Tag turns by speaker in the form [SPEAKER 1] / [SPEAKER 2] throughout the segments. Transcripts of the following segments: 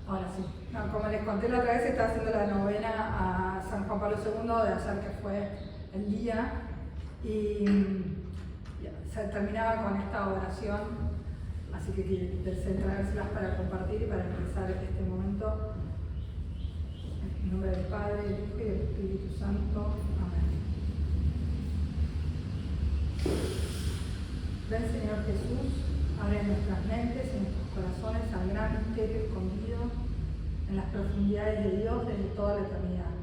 [SPEAKER 1] Ahora sí. No, como les conté la otra vez, estaba haciendo la novena a San Juan Pablo II de ayer, que fue el día, y se terminaba con esta oración, así que pensé en traérselas para compartir y para empezar este momento. En nombre del Padre, del Hijo y del Espíritu Santo. Amén. Ven, Señor Jesús, abre nuestras mentes y nuestros corazones al gran misterio escondido en las profundidades de Dios desde toda la eternidad.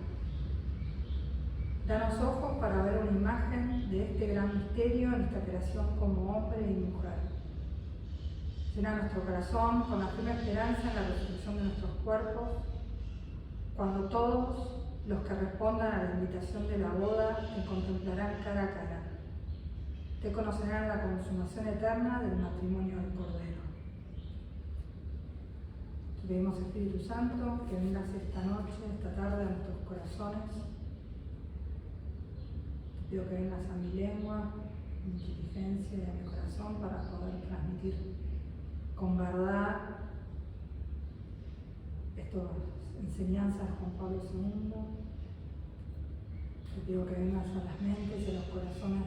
[SPEAKER 1] Danos ojos para ver una imagen de este gran misterio en nuestra creación como hombre y mujer. Llena nuestro corazón con la firme esperanza en la resurrección de nuestros cuerpos, cuando todos los que respondan a la invitación de la boda te contemplarán cara a cara. Te conocerán en la consumación eterna del matrimonio del Cordero. Te pedimos, Espíritu Santo, que vengas esta noche, esta tarde a nuestros corazones. Te pido que vengas a mi lengua, a mi inteligencia y a mi corazón para poder transmitir con verdad estas enseñanzas de Juan Pablo II. Te pido que vengas a las mentes y a los corazones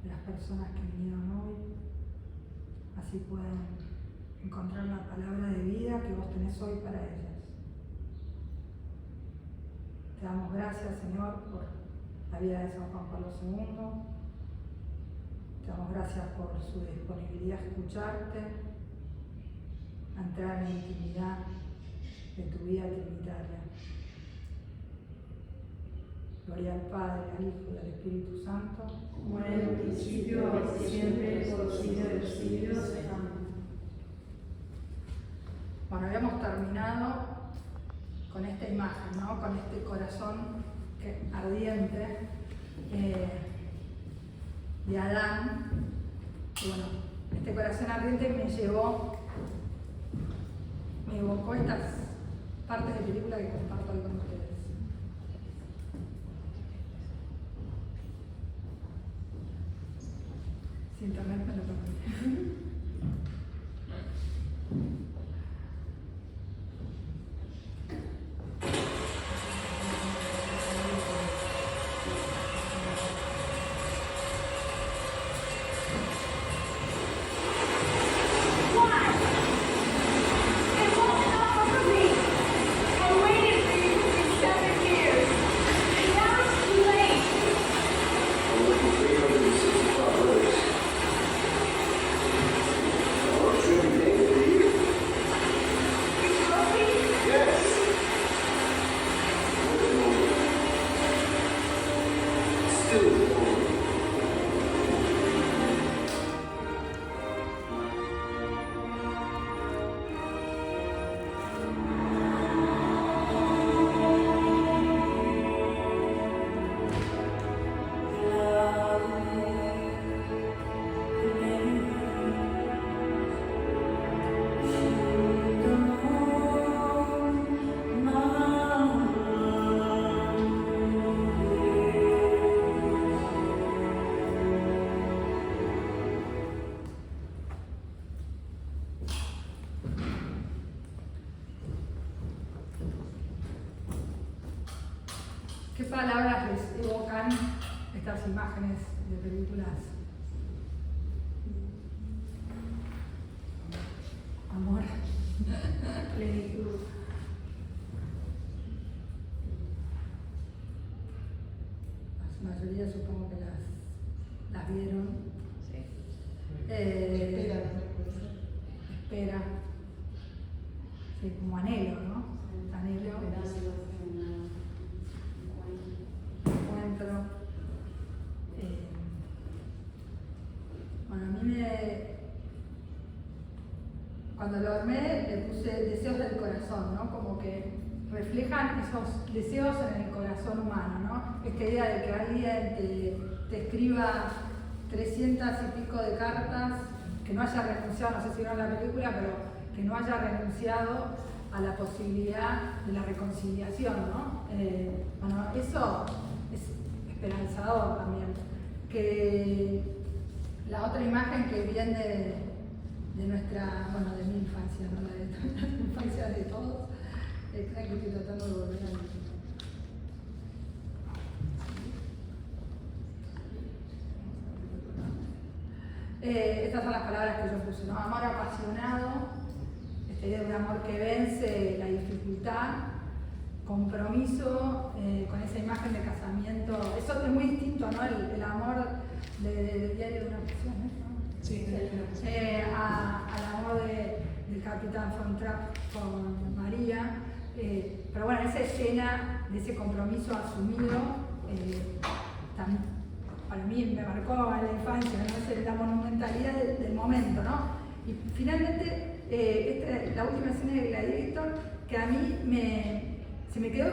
[SPEAKER 1] de las personas que vinieron hoy, así pueden encontrar la palabra de vida que vos tenés hoy para ellas. Te damos gracias, Señor, por la vida de San Juan Pablo II. Te damos gracias por su disponibilidad a escucharte, a entrar en la intimidad de tu vida trinitaria. Gloria al Padre, al Hijo y al Espíritu Santo,
[SPEAKER 2] como en el principio, ahora y siempre, por los siglos de los siglos. Amén.
[SPEAKER 1] Bueno, habíamos terminado con esta imagen, ¿no? Con este corazón ardiente de Adán. Y bueno, este corazón ardiente me evocó estas partes de película que comparto hoy con ustedes. Si internet me lo permite. ¿Qué palabras les evocan estas imágenes de películas? Amor, plenitud. La mayoría supongo que las vieron.
[SPEAKER 2] Sí.
[SPEAKER 1] Espera. Sí, como anhelo, ¿no? Anhelo. Encuentro. Bueno, a mí cuando lo armé le puse deseos del corazón, ¿no? Como que reflejan esos deseos en el corazón humano, ¿no? Esta idea de que alguien te escriba 300 y pico de cartas, que no haya renunciado, no sé si vieron la película, pero que no haya renunciado a la posibilidad de la reconciliación, ¿no? Bueno, eso es esperanzador también. Que la otra imagen que viene nuestra, bueno, de mi infancia, no la de la infancia de todos. Creo que estoy tratando de volver a estas son las palabras que yo puse, ¿no? Amor apasionado, esta idea de un amor que vence la dificultad, compromiso con esa imagen de casamiento. Eso es muy distinto, ¿no? El amor del diario de una pasión, ¿no?
[SPEAKER 2] Sí,
[SPEAKER 1] al amor del capitán Von Trapp con María. Pero bueno, esa escena de ese compromiso asumido para mí me marcó en la infancia, ¿no? Es la monumentalidad del momento, ¿no? Y finalmente, la última escena de Gladiator, que a mí se me quedó,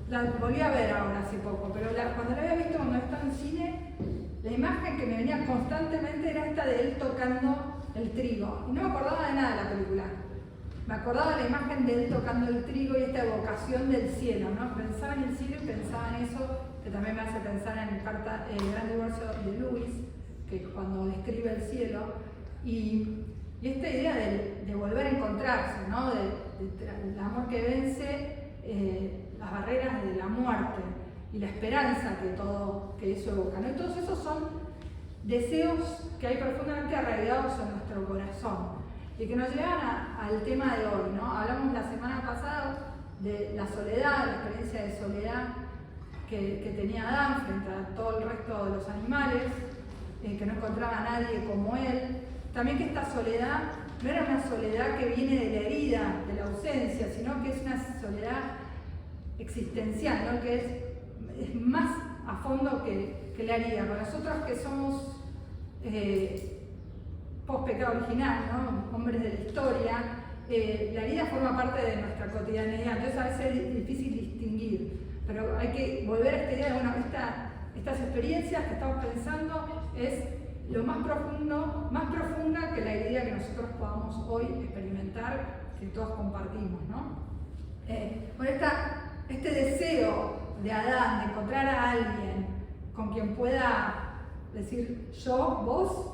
[SPEAKER 1] la volví a ver ahora hace poco, pero cuando la había visto cuando estaba en cine, la imagen que me venía constantemente era esta de él tocando el trigo. Y no me acordaba de nada de la película. Me acordaba de la imagen de él tocando el trigo y esta evocación del cielo, ¿no? Pensaba en el cielo y pensaba en eso, que también me hace pensar en el gran divorcio de Lewis, que cuando describe el cielo, y esta idea de volver a encontrarse, ¿no? Del amor que vence las barreras de la muerte y la esperanza que eso evoca, ¿no? Y todos esos son deseos que hay profundamente arraigados en nuestro corazón y que nos llevan al tema de hoy, ¿no? Hablamos la semana pasada de la soledad, la experiencia de soledad que tenía Adán frente a todo el resto de los animales, que no encontraba a nadie como él. También que esta soledad no era una soledad que viene de la herida, de la ausencia, sino que es una soledad existencial, ¿no? Que es más a fondo que la herida. Para nosotros que somos post-pecado original, ¿no? Hombres de la historia, la herida forma parte de nuestra cotidianidad, entonces a veces es difícil distinguir. Pero hay que volver a esta idea de, bueno, estas experiencias que estamos pensando es lo más profunda que la idea que nosotros podamos hoy experimentar, que todos compartimos, ¿no? Bueno, este deseo de Adán de encontrar a alguien con quien pueda decir yo, vos,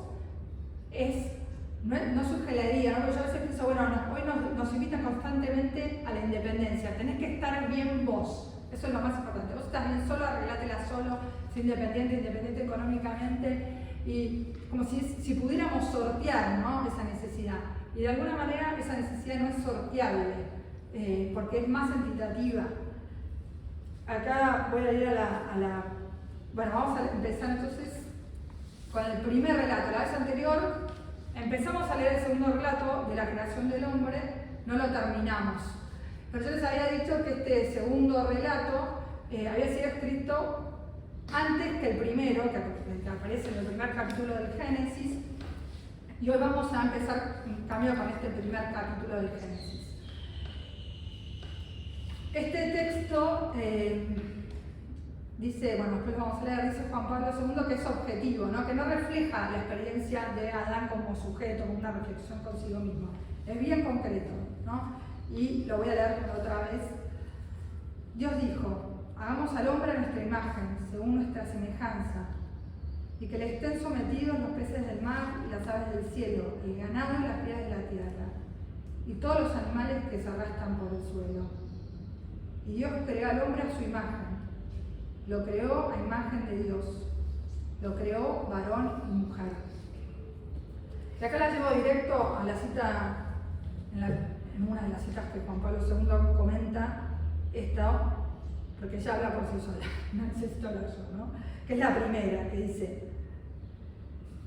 [SPEAKER 1] no surge la herida, ¿no? Porque yo a veces pienso, bueno, hoy nos invitan constantemente a la independencia, tenés que estar bien vos. Eso es lo más importante. Vos también solo arreglátela solo, sé independiente económicamente, y como si pudiéramos sortear, ¿no? Esa necesidad. Y de alguna manera esa necesidad no es sorteable, porque es más entitativa. Acá voy a ir bueno, vamos a empezar entonces con el primer relato. La vez anterior empezamos a leer el segundo relato de la creación del hombre, no lo terminamos. Pero yo les había dicho que este segundo relato había sido escrito antes que el primero, que aparece en el primer capítulo del Génesis, y hoy vamos a empezar en cambio con este primer capítulo del Génesis. Este texto dice, bueno, después vamos a leer, dice Juan Pablo II que es objetivo, ¿no? Que no refleja la experiencia de Adán como sujeto, como una reflexión consigo mismo. Es bien concreto, ¿no? Y lo voy a leer otra vez. Dios dijo, hagamos al hombre a nuestra imagen, según nuestra semejanza, y que le estén sometidos los peces del mar y las aves del cielo, el ganado y las fieras de la tierra, y todos los animales que se arrastran por el suelo. Y Dios creó al hombre a su imagen, lo creó a imagen de Dios, lo creó varón y mujer. Y acá la llevo directo a la cita, en una de las citas que Juan Pablo II comenta, esta, porque ella habla por sí sola, no necesito hablar yo, ¿no? Que es la primera, que dice: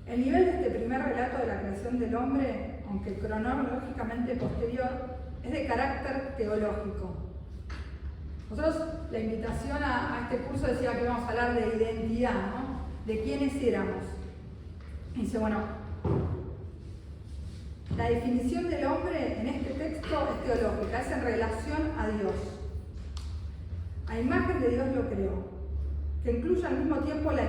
[SPEAKER 1] el nivel de este primer relato de la creación del hombre, aunque cronológicamente posterior, es de carácter teológico. Nosotros, la invitación a este curso decía que íbamos a hablar de identidad, ¿no? De quiénes éramos. Y dice, bueno, la definición del hombre en este texto es teológica, es en relación a Dios. A imagen de Dios lo creó, que incluye al mismo tiempo la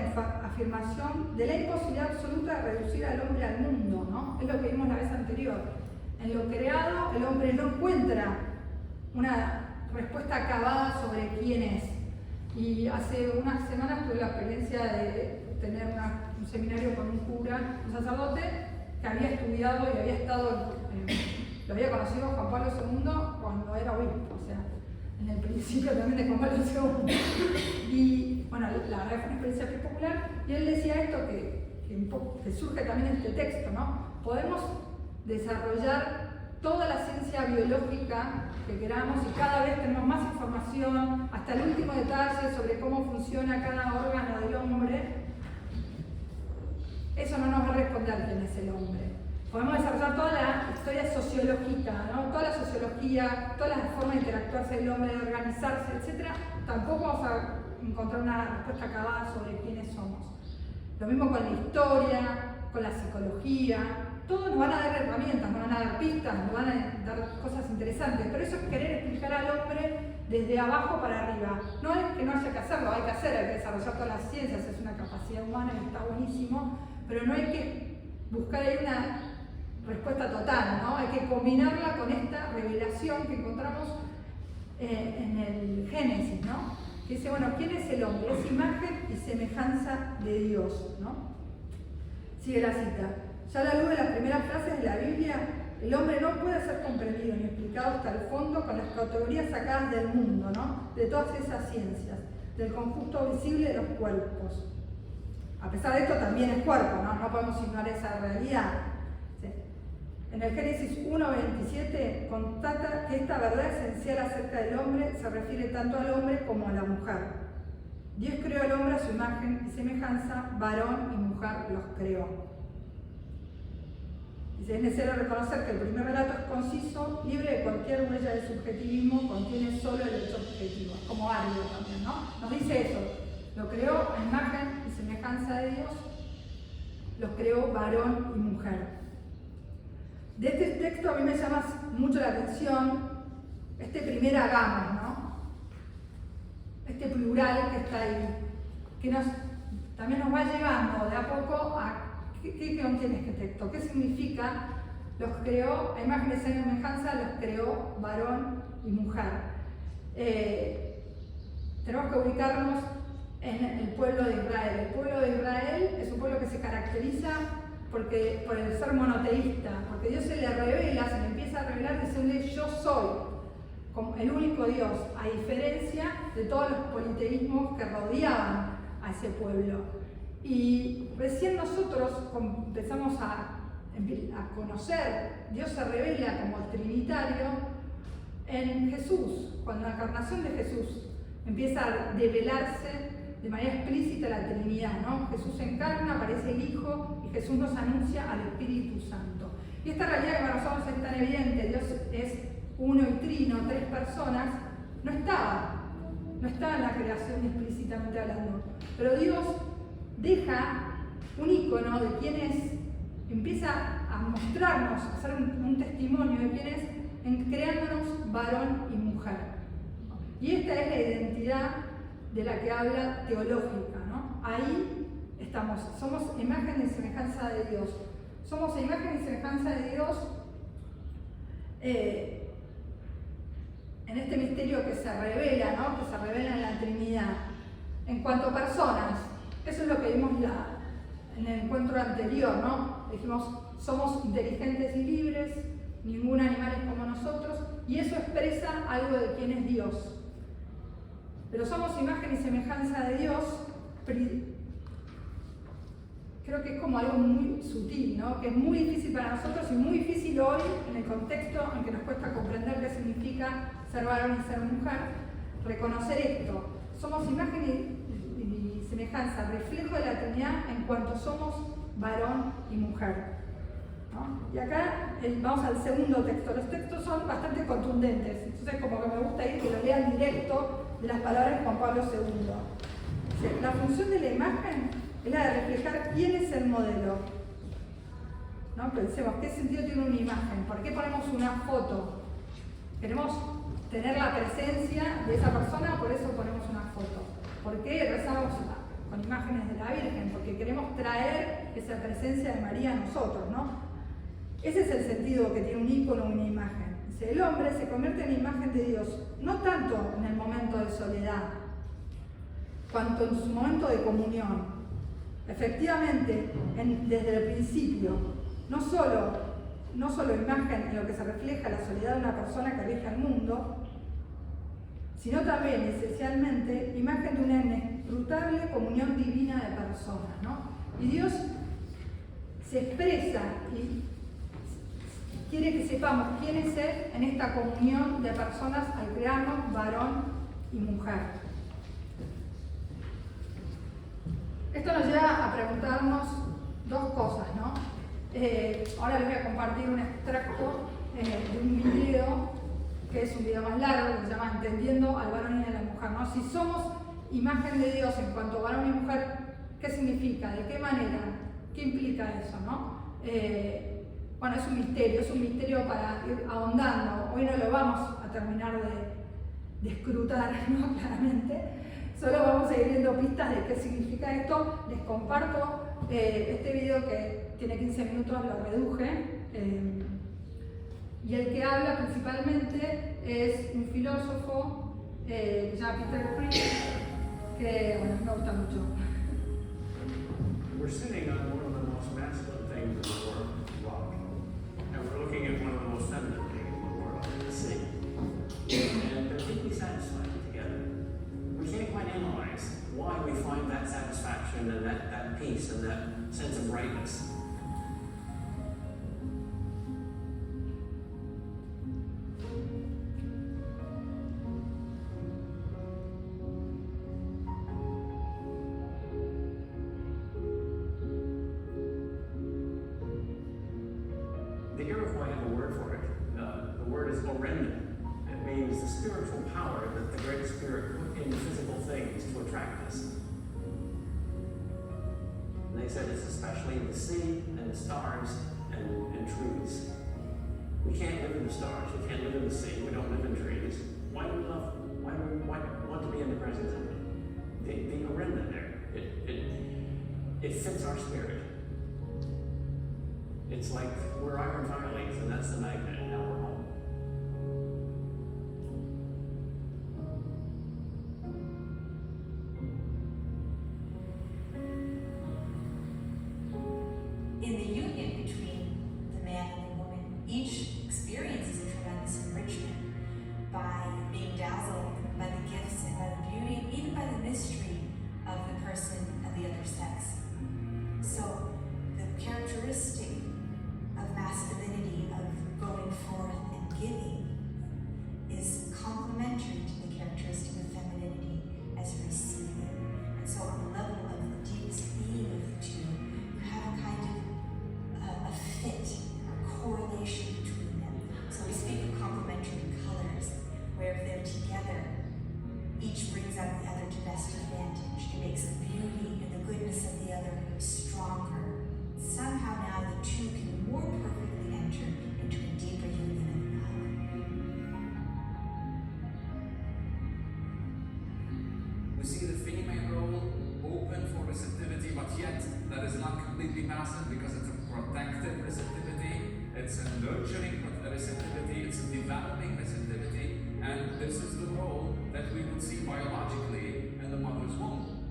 [SPEAKER 1] afirmación de la imposibilidad absoluta de reducir al hombre al mundo, ¿no? Es lo que vimos la vez anterior. En lo creado, el hombre no encuentra una respuesta acabada sobre quién es. Y hace unas semanas tuve la experiencia de tener un seminario con un cura, un sacerdote, que había estudiado y había estado, lo había conocido Juan Pablo II cuando era obispo, o sea, en el principio también de Juan Pablo II. Y bueno, la verdad fue una experiencia muy popular, y él decía esto que surge también en este texto, ¿no? Podemos desarrollar toda la ciencia biológica que queramos y cada vez tenemos más información, hasta el último detalle sobre cómo funciona cada órgano del hombre. Eso no nos va a responder quién es el hombre. Podemos desarrollar toda la historia sociológica, ¿no? Toda la sociología, todas las formas de interactuarse del hombre, de organizarse, etc. Tampoco vamos a encontrar una respuesta acabada sobre quiénes somos. Lo mismo con la historia, con la psicología. Todos nos van a dar herramientas, nos van a dar pistas, nos van a dar cosas interesantes, pero eso es querer explicar al hombre desde abajo para arriba. No es que no haya que hacerlo, hay que desarrollar todas las ciencias, es una capacidad humana y está buenísimo, pero no hay que buscar ahí una respuesta total, ¿no? Hay que combinarla con esta revelación que encontramos en el Génesis, ¿no? Que dice, bueno, ¿quién es el hombre? Es imagen y semejanza de Dios, ¿no? Sigue la cita. Ya a la luz de las primeras frases de la Biblia, el hombre no puede ser comprendido ni explicado hasta el fondo con las categorías sacadas del mundo, ¿no? De todas esas ciencias, del conjunto visible de los cuerpos. A pesar de esto también es cuerpo, ¿no? No podemos ignorar esa realidad. ¿Sí? En el Génesis 1:27 constata que esta verdad esencial acerca del hombre se refiere tanto al hombre como a la mujer. Dios creó al hombre a su imagen y semejanza, varón y mujer los creó. Dice, es necesario reconocer que el primer relato es conciso, libre de cualquier huella de subjetivismo, contiene solo el hecho objetivo, como árido también, ¿no? Nos dice eso, lo creó a imagen y semejanza de Dios, los creó varón y mujer. De este texto a mí me llama mucho la atención este primer hagamos, ¿no? Este plural que está ahí, que también nos va llevando de a poco a ¿qué contiene este texto? ¿Qué significa? Los creó, a imagen y semejanza, los creó varón y mujer. Tenemos que ubicarnos en el pueblo de Israel. El pueblo de Israel es un pueblo que se caracteriza por el ser monoteísta, porque Dios se le revela, se le empieza a revelar diciéndole yo soy, como el único Dios, a diferencia de todos los politeísmos que rodeaban a ese pueblo. Y recién nosotros empezamos a conocer, Dios se revela como trinitario en Jesús, cuando la encarnación de Jesús empieza a develarse de manera explícita la Trinidad, ¿no? Jesús se encarna, aparece el Hijo y Jesús nos anuncia al Espíritu Santo. Y esta realidad que para nosotros es tan evidente, Dios es uno y trino, tres personas, no estaba en la creación explícitamente hablando, pero Dios deja un icono de quién es, empieza a mostrarnos, a hacer un testimonio de quién es, creándonos varón y mujer. Y esta es la identidad de la que habla teológica, ¿no? Ahí estamos, somos imagen y semejanza de Dios. Somos imagen y semejanza de Dios en este misterio que se revela, ¿no? Que se revela en la Trinidad. En cuanto a personas, eso es lo que vimos en el encuentro anterior, ¿no? Dijimos, somos inteligentes y libres, ningún animal es como nosotros, y eso expresa algo de quién es Dios. Pero somos imagen y semejanza de Dios, creo que es como algo muy sutil, ¿no? Que es muy difícil para nosotros y muy difícil hoy, en el contexto en que nos cuesta comprender qué significa ser varón y ser mujer, reconocer esto. Somos imagen y semejanza, reflejo de la Trinidad en cuanto somos varón y mujer, ¿no? Y acá vamos al segundo texto. Los textos son bastante contundentes, entonces como que me gusta ir que lo lean directo de las palabras de Juan Pablo II. La función de la imagen es la de reflejar quién es el modelo, ¿no? Pensemos, ¿qué sentido tiene una imagen? ¿Por qué ponemos una foto? Queremos tener la presencia de esa persona, por eso ponemos una foto. ¿Por qué rezamos con imágenes de la Virgen? Porque queremos traer esa presencia de María a nosotros, ¿no? Ese es el sentido que tiene un ícono o una imagen. Dice, el hombre se convierte en imagen de Dios, no tanto en el momento de soledad, cuanto en su momento de comunión. Efectivamente, desde el principio, no solo imagen en lo que se refleja la soledad de una persona que aleja al mundo, sino también, esencialmente, imagen de una inescrutable comunión divina de personas, ¿no? Y Dios se expresa y quiere que sepamos quién es Él en esta comunión de personas al crearnos varón y mujer. Esto nos lleva a preguntarnos dos cosas, ¿no? Ahora les voy a compartir un extracto de un video, que es un video más largo, que se llama Entendiendo al varón y a la mujer, ¿no? Si somos imagen de Dios en cuanto a varón y mujer, ¿qué significa? ¿De qué manera? ¿Qué implica eso, no? Bueno, es un misterio para ir ahondando. Hoy no lo vamos a terminar de escrutar, ¿no? Claramente. Solo vamos a ir viendo pistas de qué significa esto. Les comparto este video que tiene 15 minutos, lo reduje. Y el que habla principalmente es un filósofo que se llama Peter Fried, que bueno, me gusta mucho.
[SPEAKER 3] We're sitting on one of the most masculine things in the world, rock, and we're looking at one of the most feminine things in the world, the sea. And they're deeply satisfied together. We can't quite analyze why we find that satisfaction and that peace and that sense of rightness. The Iroquois have a word for it. The word is orenda. It means the spiritual power that the Great Spirit put in physical things to attract us. And they said it's especially the sea and the stars and trees. We can't live in the stars. We can't live in the sea. We don't live in trees. Why do we love them? Why do we want to be in the presence of them? The orenda there, it fits our spirit. It's like we're iron filings, and that's the magnet, and now we're home.
[SPEAKER 4] In the union between the man and the woman, each experiences a tremendous enrichment by being dazzled by the gifts and by the beauty, even by the mystery of the person of the other sex. So the characteristic of masculinity, of going forth and giving, is complementary to the characteristic of femininity as receiving. And so on the level of the deepest being of the two, you have a kind of a fit, a correlation between them. So we speak of complementary colors, where if they're together, each brings out the other to best advantage. It makes the beauty and the goodness of the other stronger. Somehow now the two can more perfectly enter into a deeper union of love.
[SPEAKER 5] We see the female role open for receptivity, but yet that is not completely passive because it's a protective receptivity, it's a nurturing receptivity, it's a developing receptivity, and this is the role that we would see biologically in the mother's womb.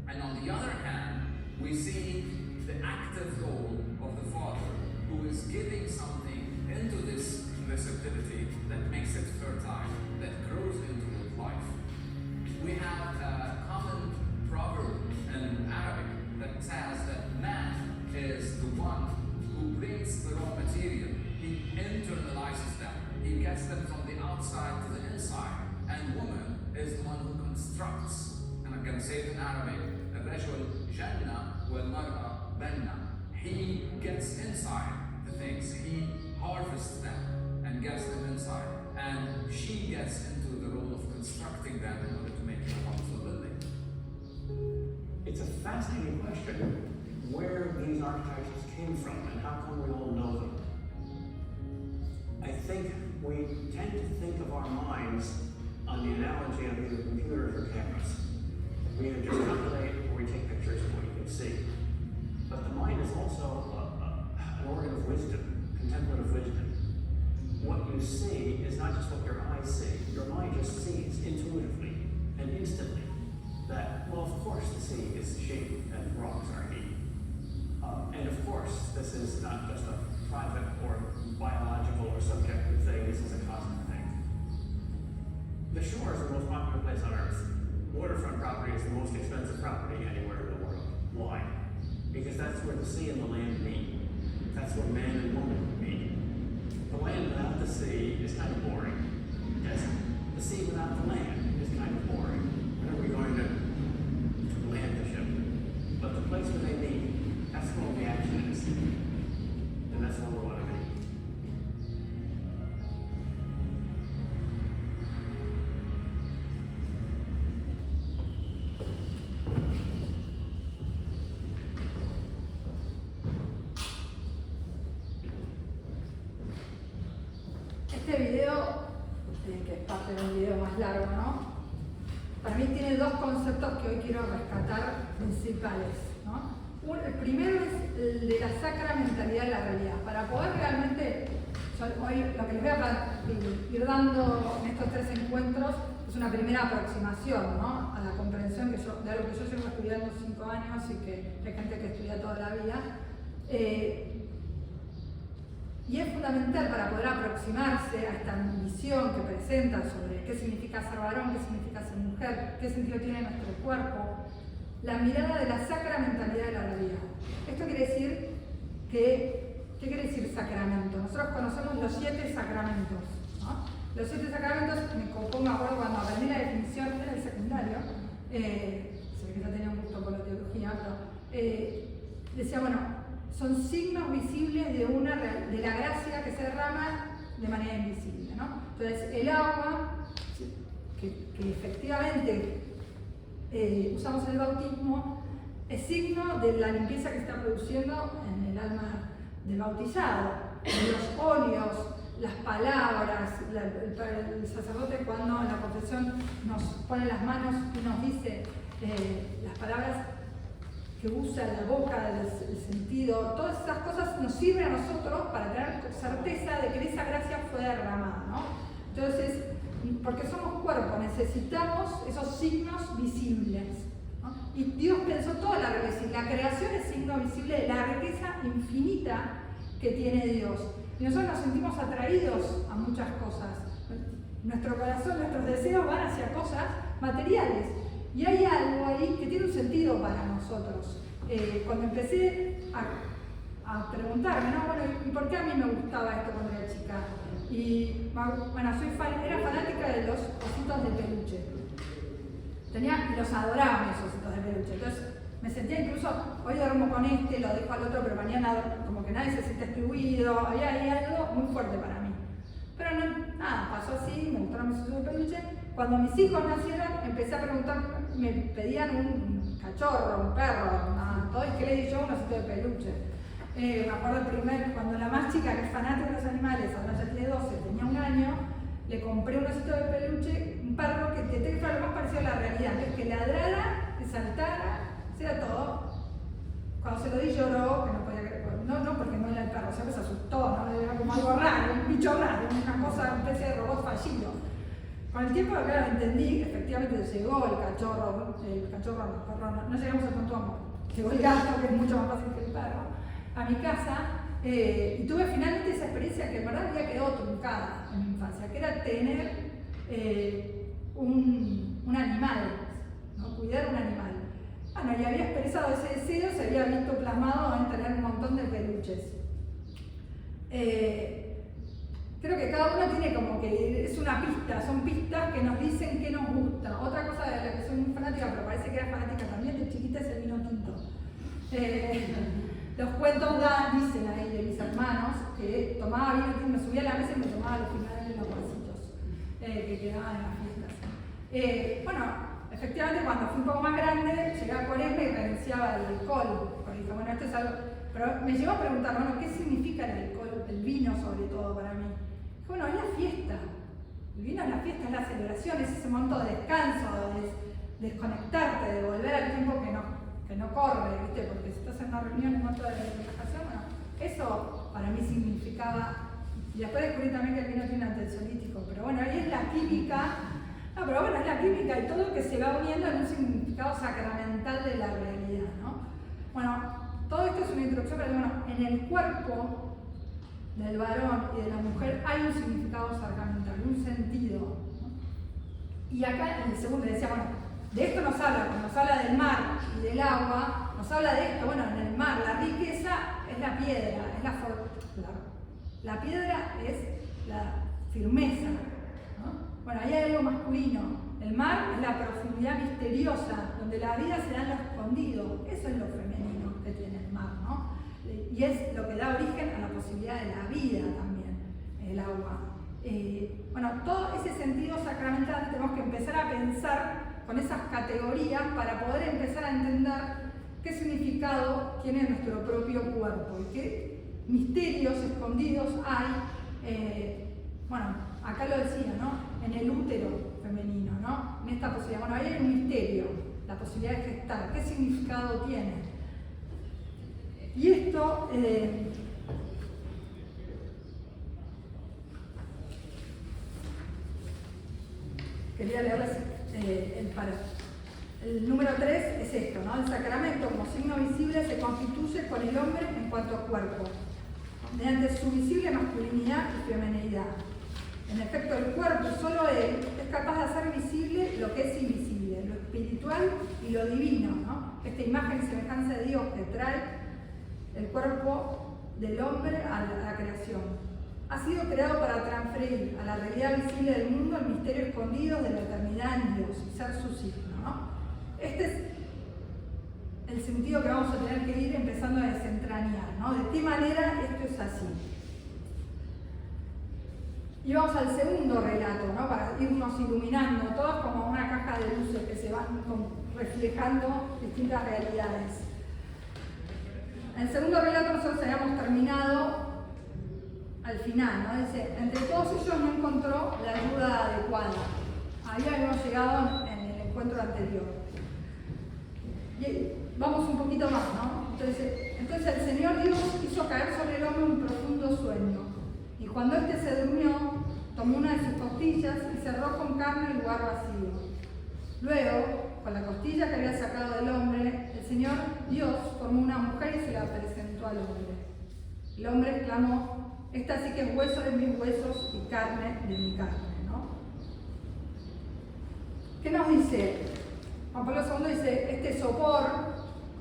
[SPEAKER 5] And on the other hand, we see the active role of the father, who is giving something into this receptivity that makes it fertile, that grows into life. We have a common proverb in Arabic that says that man is the one who brings the raw material. He internalizes them. He gets them from the outside to the inside. And woman is the one who constructs. And I'm going to say it in Arabic. الرجل جنة والمرأة بنة. He gets inside the things. He harvests them and gets them inside. And she gets into the role of constructing them in order to make it a wonderful building.
[SPEAKER 3] It's a fascinating question where these archetypes came from and how come we all know them. I think we tend to think of our minds on the analogy of either computers or cameras. We either just calculate or we take pictures of what you can see. But the mind is also an organ of wisdom, contemplative wisdom. What you see is not just what your eyes see. Your mind just sees intuitively and instantly that, well, of course the sea is she and rocks are he. And of course, this is not just a private or biological or subjective thing, this is a cosmic thing. The shore is the most popular place on earth. Waterfront property is the most expensive property anywhere in the world. Why? Because that's where the sea and the land meet. That's where man and woman meet. The land without the sea is kind of boring. Yes, the sea without the land is kind of boring. When are we going to land the ship? But the place where they meet, that's where all the action is. And that's where we want to be.
[SPEAKER 1] Este video, que es parte de un video más largo, ¿no? Para mí tiene dos conceptos que hoy quiero rescatar principales, ¿no? El primero es el de la sacramentalidad de la realidad. Para poder realmente, hoy lo que les voy a ir dando en estos 3 encuentros es una primera aproximación, ¿no? A la comprensión de algo que yo llevo estudiando 5 años y que hay gente que estudia toda la vida. Y es fundamental para poder aproximarse a esta visión que presenta sobre qué significa ser varón, qué significa ser mujer, qué sentido tiene nuestro cuerpo, la mirada de la sacramentalidad de la realidad. Esto quiere decir que, ¿qué quiere decir sacramento? Nosotros conocemos los 7 sacramentos, ¿no? Los 7 sacramentos, me acuerdo cuando aprendí la definición en el secundario, se ve que no tenía un gusto por la teología, pero decía, bueno, son signos visibles de la gracia que se derrama de manera invisible, ¿no? Entonces, el agua, que efectivamente usamos en el bautismo, es signo de la limpieza que está produciendo en el alma del bautizado. Los óleos, las palabras, el sacerdote cuando en la confesión nos pone las manos y nos dice las palabras que usa la boca, el sentido, todas esas cosas nos sirven a nosotros para tener certeza de que esa gracia fue derramada, ¿no? Entonces, porque somos cuerpo, necesitamos esos signos visibles, ¿no? Y Dios pensó toda la riqueza, la creación es signo visible de la riqueza infinita que tiene Dios. Y nosotros nos sentimos atraídos a muchas cosas. Nuestro corazón, nuestros deseos van hacia cosas materiales. Y hay algo ahí que tiene un sentido para nosotros. Cuando empecé a preguntarme, ¿no? Bueno, ¿y por qué a mí me gustaba esto cuando era chica? Y bueno, era fanática de los ositos de peluche. Y los adoraba mis ositos de peluche. Entonces me sentía incluso, hoy duermo con este, lo dejo al otro, pero mañana como que nadie se siente excluido. Había algo muy fuerte para mí. Pero no, nada, pasó así, me gustaron mis ositos de peluche. Cuando mis hijos nacieron, empecé a preguntar, me pedían un cachorro, un perro, todo, y ¿qué le di yo? Un osito de peluche. Me acuerdo cuando la más chica, que es fanática de los animales, ahora ya tiene 12, tenía 1 año, le compré un osito de peluche, un perro que intenté que fuera lo más parecido a la realidad, que ladrara, que saltara, era todo. Cuando se lo di lloró, que no podía creer, no porque no era el perro, se asustó, ¿no? Era como algo raro, un bicho raro, una cosa, una especie de robot fallido. Con el tiempo, claro, entendí, efectivamente llegó el cachorro, no llegamos al punto amor, llegó el gato, que es mucho más fácil que el perro, a mi casa, y tuve finalmente esa experiencia que en verdad había quedado truncada en mi infancia, que era tener un animal, ¿no? Cuidar un animal. Bueno, y había expresado ese deseo, se había visto plasmado en tener un montón de peluches. Creo que cada uno tiene como que es una pista, son pistas que nos dicen qué nos gusta. Otra cosa de la que soy muy fanática, pero parece que era fanática también de chiquita, es el vino tinto. Los cuentos dicen ahí de mis hermanos que tomaba vino tinto, me subía a la mesa y me tomaba los finales de los vasitos que quedaban en las fiestas. Bueno, efectivamente cuando fui un poco más grande, llegué a Cuaresma y renunciaba al alcohol. Porque dije, bueno, esto es algo... Pero me llevó a preguntar, bueno, ¿qué significa el alcohol, el vino sobre todo para mí? Bueno, es la fiesta. El vino es la fiesta, es la celebración, es ese momento de descanso, de desconectarte, de volver al tiempo que no corre, ¿viste? Porque si estás en una reunión, un momento de relajación, bueno, eso para mí significaba. Y después descubrí también que el vino tiene un antensolítico, pero bueno, ahí es la química. No, pero bueno, es la química y todo que se va uniendo en un significado sacramental de la realidad, ¿no? Bueno, Todo esto es una introducción, pero bueno, en el cuerpo del varón y de la mujer hay un significado sacramental, un sentido, ¿no? Y acá en el segundo decía, bueno, de esto nos habla, cuando nos habla del mar y del agua, nos habla de esto, bueno, en el mar la riqueza es la piedra, es la piedra es la firmeza, ¿no? Bueno, ahí hay algo masculino, el mar es la profundidad misteriosa, donde la vida se da en lo escondido, eso es lo femenino que tiene el mar, ¿no? Y es lo que da origen a la posibilidad de la vida también, el agua. Bueno, todo ese sentido sacramental tenemos que empezar a pensar con esas categorías para poder empezar a entender qué significado tiene nuestro propio cuerpo y qué misterios escondidos hay, bueno, acá lo decía, ¿no? En el útero femenino, ¿no? En esta posibilidad. Bueno, ahí hay un misterio, la posibilidad de gestar, ¿qué significado tiene? Y esto, quería leerles el número 3 es esto, ¿no? El sacramento como signo visible se constituye con el hombre en cuanto a cuerpo, mediante su visible masculinidad y feminidad. En efecto, el cuerpo, solo él, es capaz de hacer visible lo que es invisible, lo espiritual y lo divino, ¿no? Esta imagen y semejanza de Dios que trae el cuerpo del hombre a la creación. Ha sido creado para transferir a la realidad visible del mundo el misterio escondido de la eternidad en Dios y ser su signo, ¿no? Este es el sentido que vamos a tener que ir empezando a desentrañar, ¿no? De qué manera esto es así. Y vamos al segundo relato, ¿no? Para irnos iluminando, todos como una caja de luces que se van reflejando distintas realidades. En el segundo relato nosotros habíamos terminado al final, ¿no? Dice, entre todos ellos no encontró la ayuda adecuada. Ahí habíamos llegado en el encuentro anterior. Y vamos un poquito más, ¿no? Entonces el Señor Dios hizo caer sobre el hombre un profundo sueño. Y cuando éste se durmió, tomó una de sus costillas y cerró con carne el lugar vacío. Luego, con la costilla que había sacado del hombre, el Señor Dios formó una mujer y se la presentó al hombre. El hombre exclamó, esta sí que es hueso de mis huesos y carne de mi carne, ¿no? ¿Qué nos dice? Juan Pablo II dice, este sopor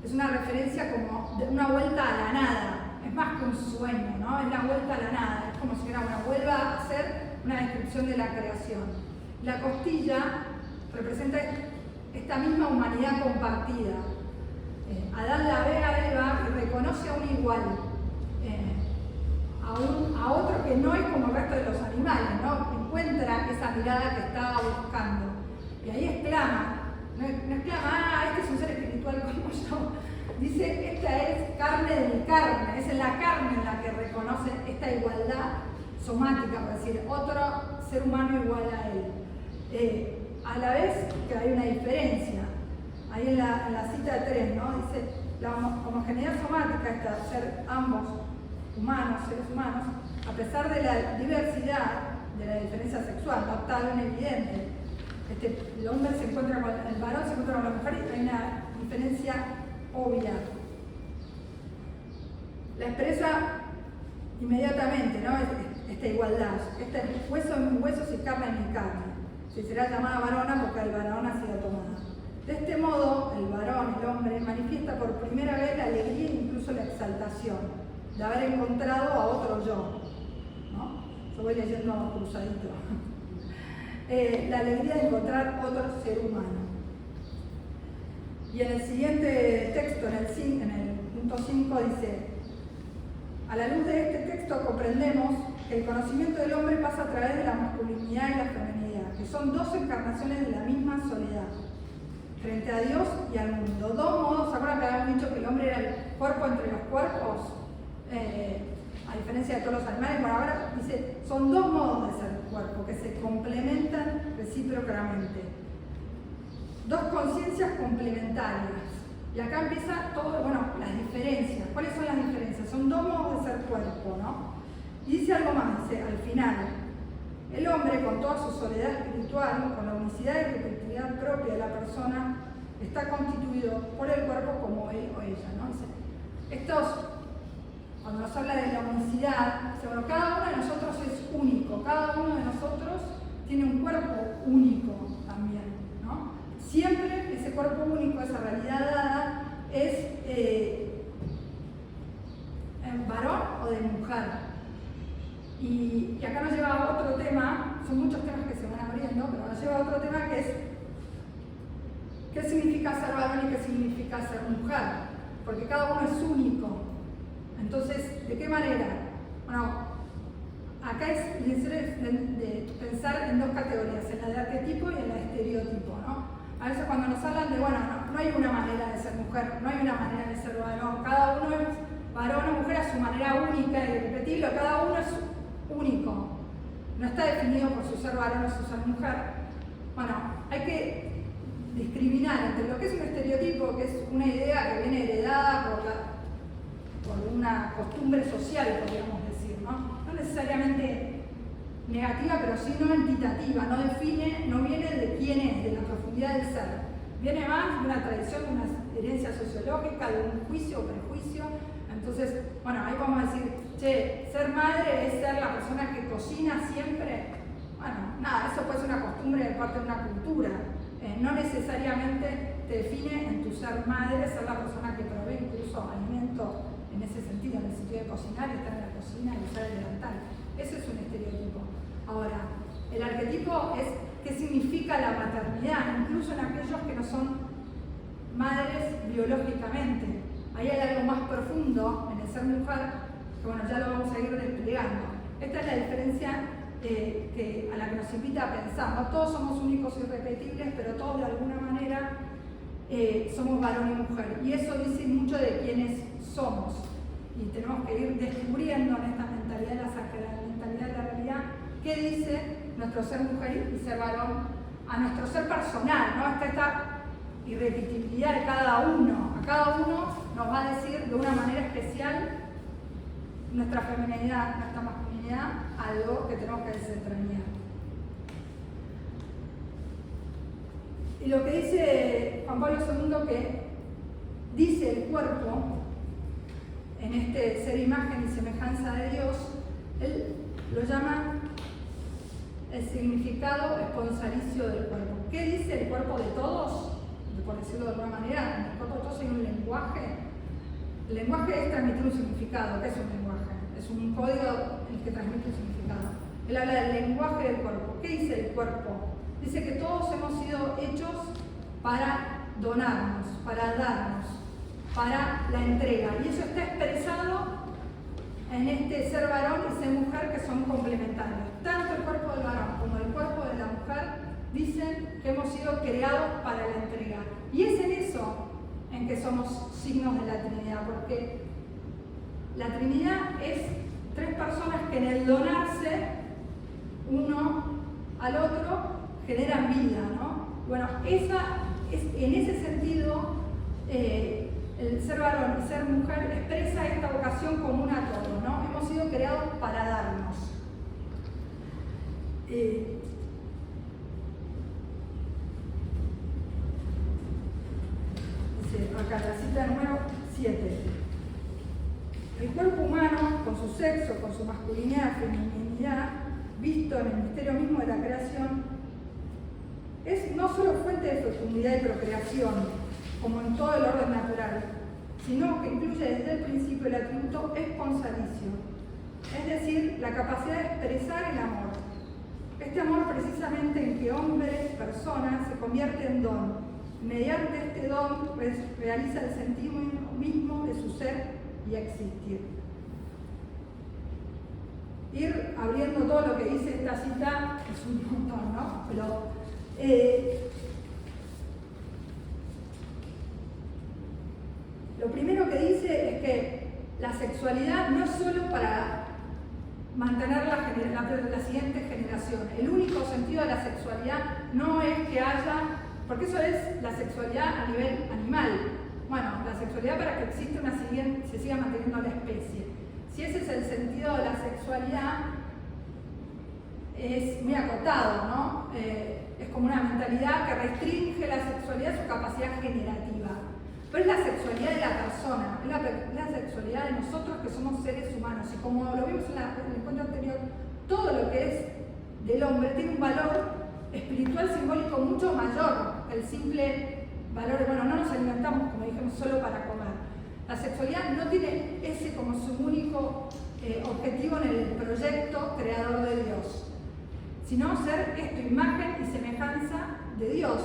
[SPEAKER 1] es una referencia como de una vuelta a la nada. Es más que un sueño, ¿no? Es la vuelta a la nada. Es como si vuelva a ser una descripción de la creación. La costilla representa esta misma humanidad compartida. Adán la ve a Eva y reconoce a un igual, a otro que no es como el resto de los animales, ¿no? Encuentra esa mirada que estaba buscando. Y ahí exclama, no exclama, este es un ser espiritual como yo. Dice, esta es carne de mi carne, es en la carne en la que reconoce esta igualdad somática, por decir, otro ser humano igual a él. A la vez que hay una diferencia, ahí en la cita 3, ¿no? Dice, la homogeneidad somática, esta ser ambos humanos, seres humanos, a pesar de la diversidad, de la diferencia sexual, no tan evidente. El hombre se encuentra con el varón, se encuentra con la mujer y hay una diferencia obvia. La expresa inmediatamente, ¿no? Esta igualdad. Este es hueso en mis huesos y carne en mi carne. Se será llamada varona porque el varón ha sido tomada. De este modo, el varón, el hombre, manifiesta por primera vez la alegría e incluso la exaltación de haber encontrado a otro yo, ¿no? Yo voy leyendo cruzadito. La alegría de encontrar otro ser humano. Y en el siguiente texto, en el punto 5, dice, a la luz de este texto comprendemos que el conocimiento del hombre pasa a través de la masculinidad y la feminidad, que son dos encarnaciones de la misma soledad, frente a Dios y al mundo. Dos modos, ¿se acuerdan que habíamos dicho que el hombre era el cuerpo entre los cuerpos? A diferencia de todos los animales, bueno, ahora dice, son dos modos de ser cuerpo, que se complementan recíprocamente. Dos conciencias complementarias. Y acá empieza todo, bueno, las diferencias. ¿Cuáles son las diferencias? Son dos modos de ser cuerpo, ¿no? Y dice algo más, dice, al final, el hombre con toda su soledad espiritual, con la unicidad y repetitividad propia de la persona, está constituido por el cuerpo como él o ella, ¿no? Dice, cuando nos habla de la unicidad, bueno, cada uno de nosotros es único, cada uno de nosotros tiene un cuerpo único también, ¿no? Siempre ese cuerpo único, esa realidad dada, es varón o de mujer. Y acá nos lleva a otro tema, son muchos temas que se van abriendo, pero nos lleva a otro tema que es qué significa ser varón y qué significa ser mujer, porque cada uno es único. Entonces, ¿de qué manera? Bueno, acá es de pensar en dos categorías, en la de arquetipo y en la de estereotipo, ¿no? A veces cuando nos hablan de, bueno, no hay una manera de ser mujer, no hay una manera de ser varón, cada uno es varón o mujer a su manera única y irrepetible, cada uno es único, no está definido por su ser varón o su ser mujer. Bueno, hay que discriminar entre lo que es un estereotipo, que es una idea que viene heredada por una costumbre social, podríamos decir, ¿no? No necesariamente negativa, pero sí no entitativa, no define, no viene de quién es, de la profundidad del ser. Viene más de una tradición, de una herencia sociológica, de un juicio o prejuicio. Entonces, bueno, ahí vamos a decir, che, ser madre es ser la persona que cocina siempre. Bueno, nada, eso puede ser una costumbre de parte de una cultura. No necesariamente te define en tu ser madre ser la persona que provee incluso alimento en ese sentido, en el sentido de cocinar y estar en la cocina y usar el delantal. Eso es un estereotipo. Ahora, el arquetipo es qué significa la maternidad, incluso en aquellos que no son madres biológicamente. Ahí hay algo más profundo en el ser mujer, que bueno, ya lo vamos a ir desplegando. Esta es la diferencia a la que nos invita a pensar. No todos somos únicos y irrepetibles, pero todos de alguna manera somos varón y mujer. Y eso dice mucho de quiénes somos. Y tenemos que ir descubriendo en esta mentalidad de la sacralidad, mentalidad de la realidad, qué dice nuestro ser mujer y ser varón a nuestro ser personal, ¿no? Está esta irrepetibilidad de cada uno. A cada uno nos va a decir de una manera especial nuestra feminidad, nuestra masculinidad, algo que tenemos que desentrañar. Y lo que dice Juan Pablo II, que dice el cuerpo, en este ser imagen y semejanza de Dios, él lo llama el significado esponsalicio del cuerpo. ¿Qué dice el cuerpo de todos? Por decirlo de alguna manera, en el cuerpo de todos hay un lenguaje. El lenguaje es transmitir un significado. ¿Qué es un lenguaje? Es un código en el que transmite un significado. Él habla del lenguaje del cuerpo. ¿Qué dice el cuerpo? Dice que todos hemos sido hechos para donarnos, para darnos, para la entrega. Y eso está expresado en este ser varón y ser mujer, que son complementarios. Tanto el cuerpo del varón como el cuerpo de la mujer dicen que hemos sido creados para la entrega. Y es en eso en que somos signos de la Trinidad, porque la Trinidad es tres personas que en el donarse uno al otro generan vida, ¿no? Bueno, en ese sentido, el ser varón y ser mujer expresa esta vocación común a todos, ¿no? Hemos sido creados para darnos. Acá la cita número 7. El cuerpo humano, con su sexo, con su masculinidad, feminidad, visto en el misterio mismo de la creación, es no solo fuente de fecundidad y procreación, como en todo el orden natural, sino que incluye desde el principio el atributo esponsalicio, es decir, la capacidad de expresar el amor. Este amor precisamente en que hombres, personas, se convierte en don. Mediante este don realiza el sentido mismo de su ser y existir. Ir abriendo todo lo que dice esta cita es un montón, ¿no? Pero lo primero que dice es que la sexualidad no es solo para mantener la siguiente generación. El único sentido de la sexualidad no es que haya, porque eso es la sexualidad a nivel animal. Bueno, la sexualidad para que exista se siga manteniendo la especie. Si ese es el sentido de la sexualidad, es muy acotado, ¿no? Es como una mentalidad que restringe la sexualidad a su capacidad generativa. pero es la sexualidad de la persona, es la sexualidad de nosotros que somos seres humanos. Y como lo vimos en el encuentro anterior, todo lo que es del hombre tiene un valor espiritual simbólico mucho mayor que el simple valor de, bueno, no nos alimentamos, como dijimos, solo para comer. La sexualidad no tiene ese como su único objetivo en el proyecto creador de Dios, sino ser esto, imagen y semejanza de Dios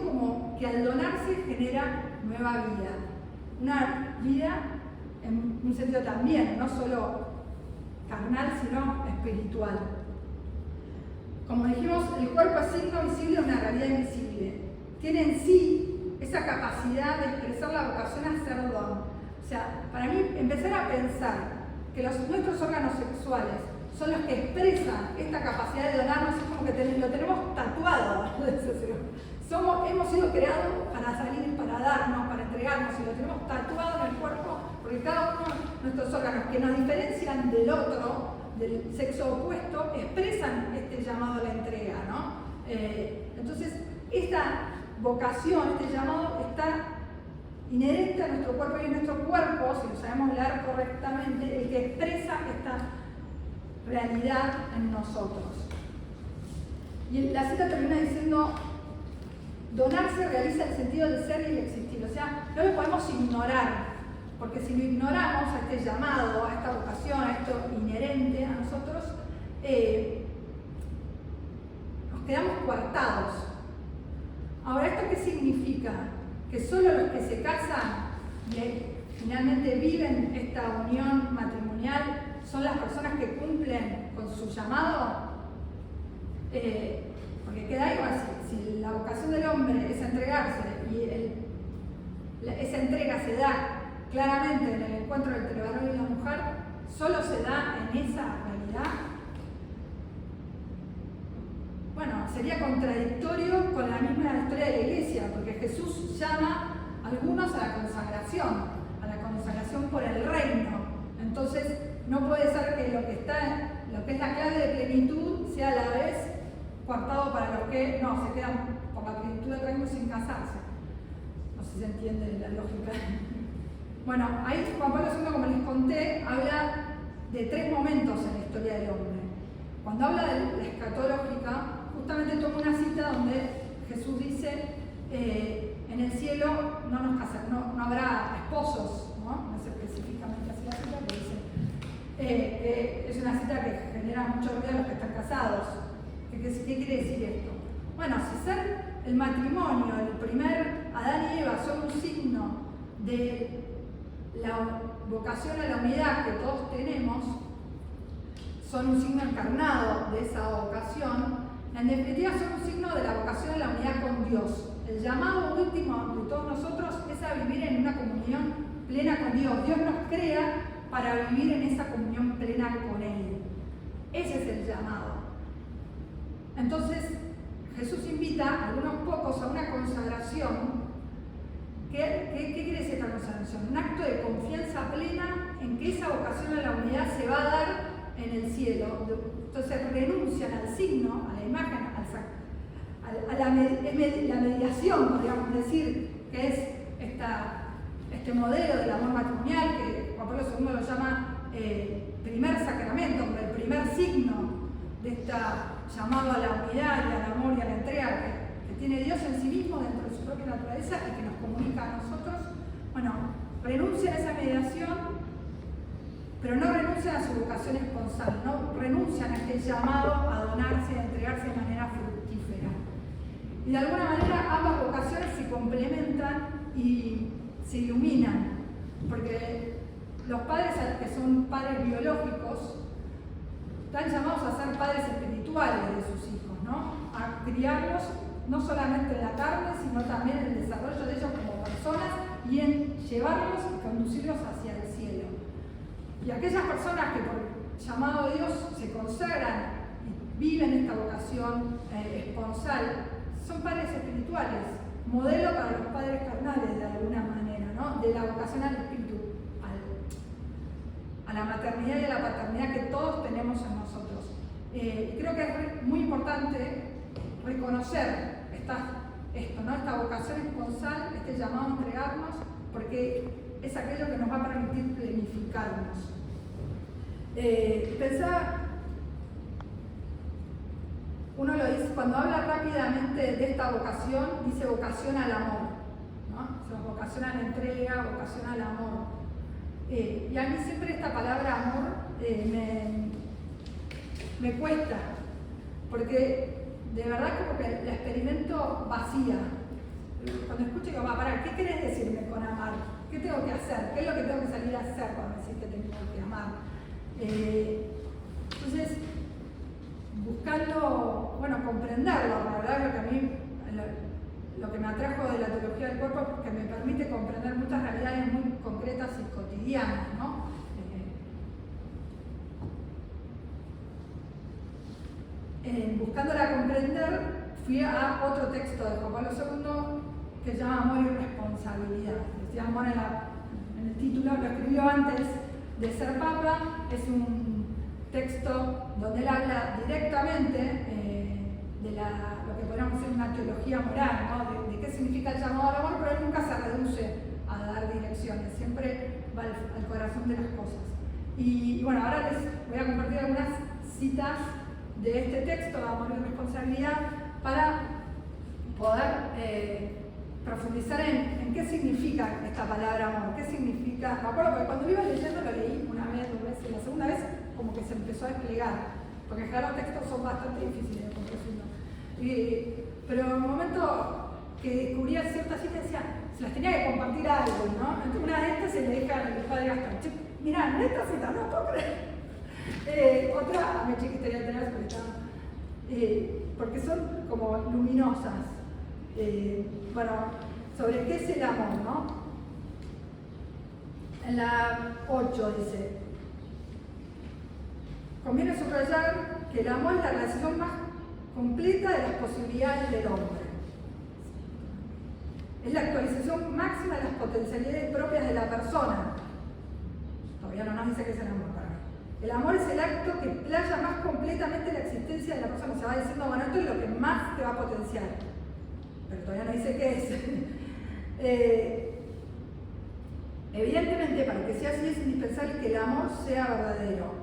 [SPEAKER 1] como que al donarse genera nueva vida. Una vida en un sentido también, no solo carnal, sino espiritual. Como dijimos, el cuerpo es signo visible de una realidad invisible. Tiene en sí esa capacidad de expresar la vocación a ser don. O sea, para mí, empezar a pensar que nuestros órganos sexuales son los que expresan esta capacidad de donarnos, es como que lo tenemos tatuado. Hemos sido creados para salir, para darnos, para entregarnos, y lo tenemos tatuado en el cuerpo, porque cada uno de nuestros órganos que nos diferencian del otro, del sexo opuesto, expresan este llamado a la entrega, ¿no? Entonces, esta vocación, este llamado está inherente a nuestro cuerpo, y en nuestro cuerpo, si lo sabemos leer correctamente, el que expresa esta realidad en nosotros. Y la cita termina diciendo: donarse realiza el sentido del ser y el existir. O sea, no lo podemos ignorar, porque si lo ignoramos, a este llamado, a esta vocación, a esto inherente a nosotros, nos quedamos coartados. Ahora, ¿esto qué significa? Que solo los que se casan y finalmente viven esta unión matrimonial son las personas que cumplen con su llamado, porque queda igual, si la vocación del hombre es entregarse y esa entrega se da claramente en el encuentro entre el varón y la mujer, solo se da en esa realidad. Bueno, sería contradictorio con la misma historia de la Iglesia, porque Jesús llama a algunos a la consagración por el reino. Entonces, no puede ser que lo que es la clave de plenitud sea a la vez coartado para los que no se quedan por la plenitud del reino sin casarse. No sé si se entiende la lógica. Bueno, ahí Juan Pablo II, como les conté, habla de 3 momentos en la historia del hombre. Cuando habla de la escatológica, justamente toma una cita donde Jesús dice: en el cielo no habrá esposos, ¿no? Es específicamente así la cita, que dice, es una cita que genera mucho ruido a los que están casados. ¿Qué quiere decir esto? Bueno, si ser el matrimonio, el primer Adán y Eva, son un signo de la vocación a la unidad que todos tenemos, son un signo encarnado de esa vocación, en definitiva son un signo de la vocación a la unidad con Dios. El llamado último de todos nosotros es a vivir en una comunión plena con Dios. Dios nos crea para vivir en esa comunión plena con Él. Ese es el llamado. Entonces, Jesús invita a algunos pocos a una consagración. ¿Qué quiere decir esta consagración? Un acto de confianza plena en que esa vocación a la unidad se va a dar en el cielo. Entonces renuncian al signo, a la imagen, a la mediación, podríamos decir, que es este modelo del amor matrimonial, que Juan Pablo II lo llama primer sacramento, el primer signo de esta llamado a la unidad y al amor y a la entrega que tiene Dios en sí mismo dentro de su propia naturaleza y que nos comunica a nosotros. Bueno, renuncian a esa mediación, pero no renuncian a su vocación esponsal, no renuncian a este llamado a donarse, a entregarse de manera fructífera. Y de alguna manera ambas vocaciones se complementan y se iluminan, porque los padres que son padres biológicos están llamados a ser padres espirituales de sus hijos, ¿no? A criarlos no solamente en la carne, sino también en el desarrollo de ellos como personas y en llevarlos y conducirlos hacia el cielo. Y aquellas personas que por llamado de Dios se consagran y viven esta vocación esponsal, son padres espirituales, modelo para los padres carnales de alguna manera, ¿no? De la vocación al espíritu, a la maternidad y a la paternidad que todos tenemos en nosotros. Creo que es muy importante reconocer esto, ¿no? Esta vocación esponsal, este llamado a entregarnos porque es aquello que nos va a permitir planificarnos. Pensaba, uno lo dice, cuando habla rápidamente de esta vocación, dice vocación al amor, ¿no? O sea, vocación a la entrega, vocación al amor. Y a mí siempre esta palabra amor me cuesta, porque de verdad como que la experimento vacía. Cuando escucho digo, pará, ¿qué querés decirme con amar? ¿Qué tengo que hacer? ¿Qué es lo que tengo que salir a hacer cuando decís que tengo que amar? Entonces, buscando, comprenderlo, la verdad, lo que a mí, lo que me atrajo de la teología del cuerpo es que me permite comprender muchas realidades muy concretas y cotidianas, ¿no? Buscándola comprender, fui a otro texto de Juan Pablo II que se llama Amor y Responsabilidad. Decía amor en el título, lo escribió antes de ser papa, es un texto donde él habla directamente de lo que podríamos decir una teología moral, ¿no? de qué significa el llamado al amor, pero él nunca se reduce a dar direcciones, siempre va al corazón de las cosas. Y bueno, ahora les voy a compartir algunas citas de este texto de Amor y Responsabilidad para poder profundizar en qué significa esta palabra amor, qué significa. Me acuerdo porque cuando lo iba leyendo lo leí una vez, dos veces, la segunda vez como que se empezó a desplegar, porque ya los textos son bastante difíciles de comprender. Pero en un momento que descubría ciertas citas decía, se las tenía que compartir a alguien, ¿no? Entonces una de estas se le dije al padre Gastón, che, mirá, en esta cita no puedo creer. Otra, a mi chiquitería tener porque son como luminosas. Sobre qué es el amor, ¿no? En la 8 dice, conviene subrayar que el amor es la relación más completa de las posibilidades del hombre. Es la actualización máxima de las potencialidades propias de la persona. Todavía no nos dice qué es el amor para mí. El amor es el acto que playa más completamente la existencia de la persona. Se va diciendo, bueno, esto es lo que más te va a potenciar. Pero todavía no dice qué es. Evidentemente, para que sea así es indispensable que el amor sea verdadero.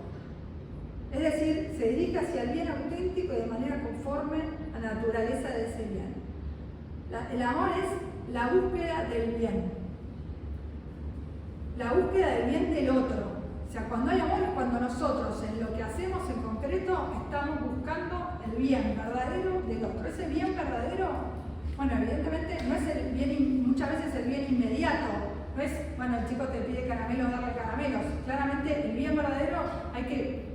[SPEAKER 1] Es decir, se dirige hacia el bien auténtico y de manera conforme a la naturaleza de ese bien. El amor es la búsqueda del bien. La búsqueda del bien del otro. O sea, cuando hay amor es cuando nosotros, en lo que hacemos en concreto, estamos buscando el bien verdadero del otro. Ese bien verdadero, bueno, evidentemente no es el bien, muchas veces el bien inmediato. No es, bueno, el chico te pide caramelos, darle caramelos. Claramente el bien verdadero hay que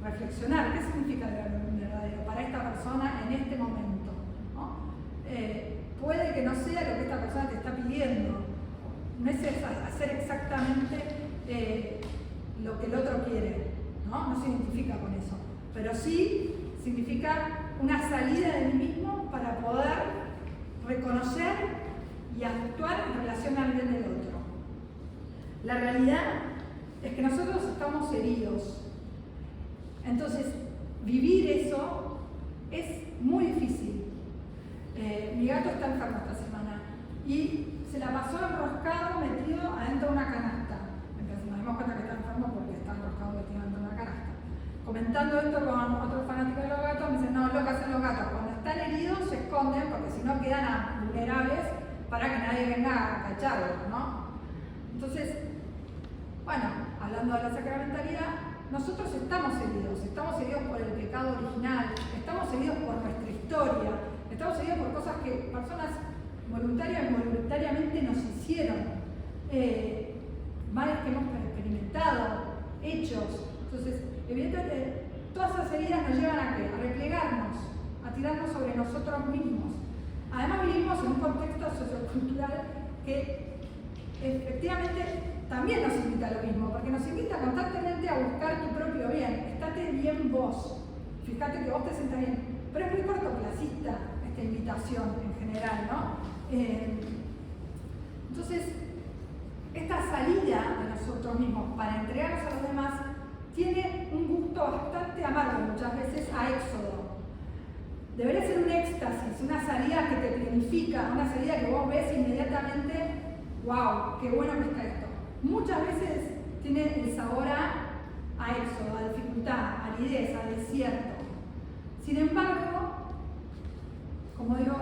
[SPEAKER 1] reflexionar. ¿Qué significa el bien verdadero para esta persona en este momento? ¿No? Puede que no sea lo que esta persona te está pidiendo. No es hacer exactamente lo que el otro quiere, ¿no? No se identifica con eso. Pero sí significa una salida de mí mismo para poder reconocer y actuar en relación al bien del otro. La realidad es que nosotros estamos heridos. Entonces, vivir eso es muy difícil. Mi gato está enfermo esta semana y se la pasó enroscado, metido adentro de una canasta. Entonces nos dimos cuenta que está enfermo porque está enroscado, metido dentro de una canasta. Comentando esto con otros fanáticos de los gatos, me dicen, no, lo que hacen los gatos, cuando están heridos se esconden porque si no quedan vulnerables para que nadie venga a cacharlos, ¿no? Entonces, bueno, hablando de la sacramentalidad, nosotros estamos heridos por el pecado original, estamos heridos por nuestra historia, estamos heridos por cosas que personas voluntarias e involuntariamente nos hicieron, males que hemos experimentado, hechos. Entonces, evidentemente, todas esas heridas nos llevan a ¿qué? A replegarnos, a tirarnos sobre nosotros mismos. Además, vivimos en un contexto sociocultural que efectivamente también nos invita a lo mismo, porque nos invita constantemente a buscar tu propio bien. Estate bien vos, fíjate que vos te sientas bien. Pero es muy cortoplacista esta invitación en general, ¿no? Entonces, esta salida de nosotros mismos para entregarnos a los demás tiene un gusto bastante amargo muchas veces a éxodo. Debería ser un éxtasis, una salida que te planifica, una salida que vos ves inmediatamente wow, qué bueno que está esto. Muchas veces tiene el sabor a éxodo, a dificultad, a aridez, a desierto. Sin embargo, como digo,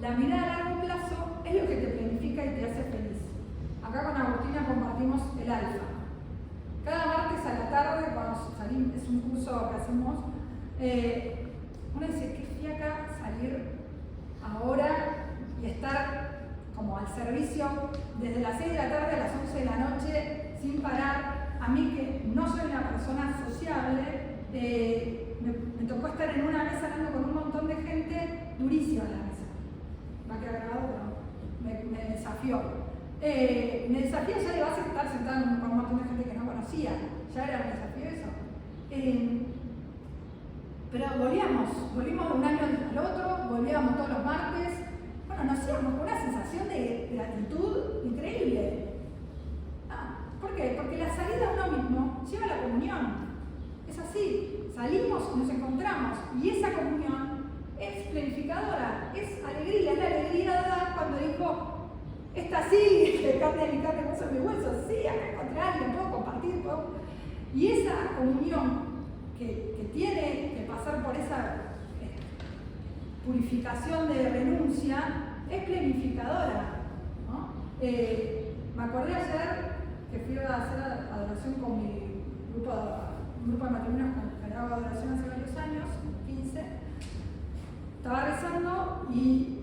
[SPEAKER 1] la mirada a largo plazo es lo que te planifica y te hace feliz. Acá con Agustina compartimos el alfa. Cada martes a la tarde, cuando salimos, es un curso que hacemos, uno dice, qué fiaca salir ahora y estar como al servicio desde las 6 de la tarde a las 11 de la noche sin parar. A mí que no soy una persona sociable, me tocó estar en una mesa hablando con un montón de gente durísima en la mesa. Va a quedar grabado, pero me desafió. Me desafió ya de base estar sentado con un montón de gente que no conocía. Ya era un desafío eso. Pero volvíamos de un año al otro, volvíamos todos los martes. Bueno, nos íbamos con una sensación de gratitud increíble. ¿Por qué? Porque la salida a uno mismo lleva a la comunión. Es así. Salimos y nos encontramos. Y esa comunión es planificadora, es alegría. Es la alegría de Adán cuando dijo, esta sí, de carne de mi carne, hueso de mi hueso. Sí, acá encontré a alguien, puedo compartir. Y esa comunión que tiene que pasar por esa purificación de renuncia es planificadora, ¿no? Me acordé ayer que fui a hacer adoración con mi grupo de matrimonios que hago adoración hace varios años, 15. Estaba rezando y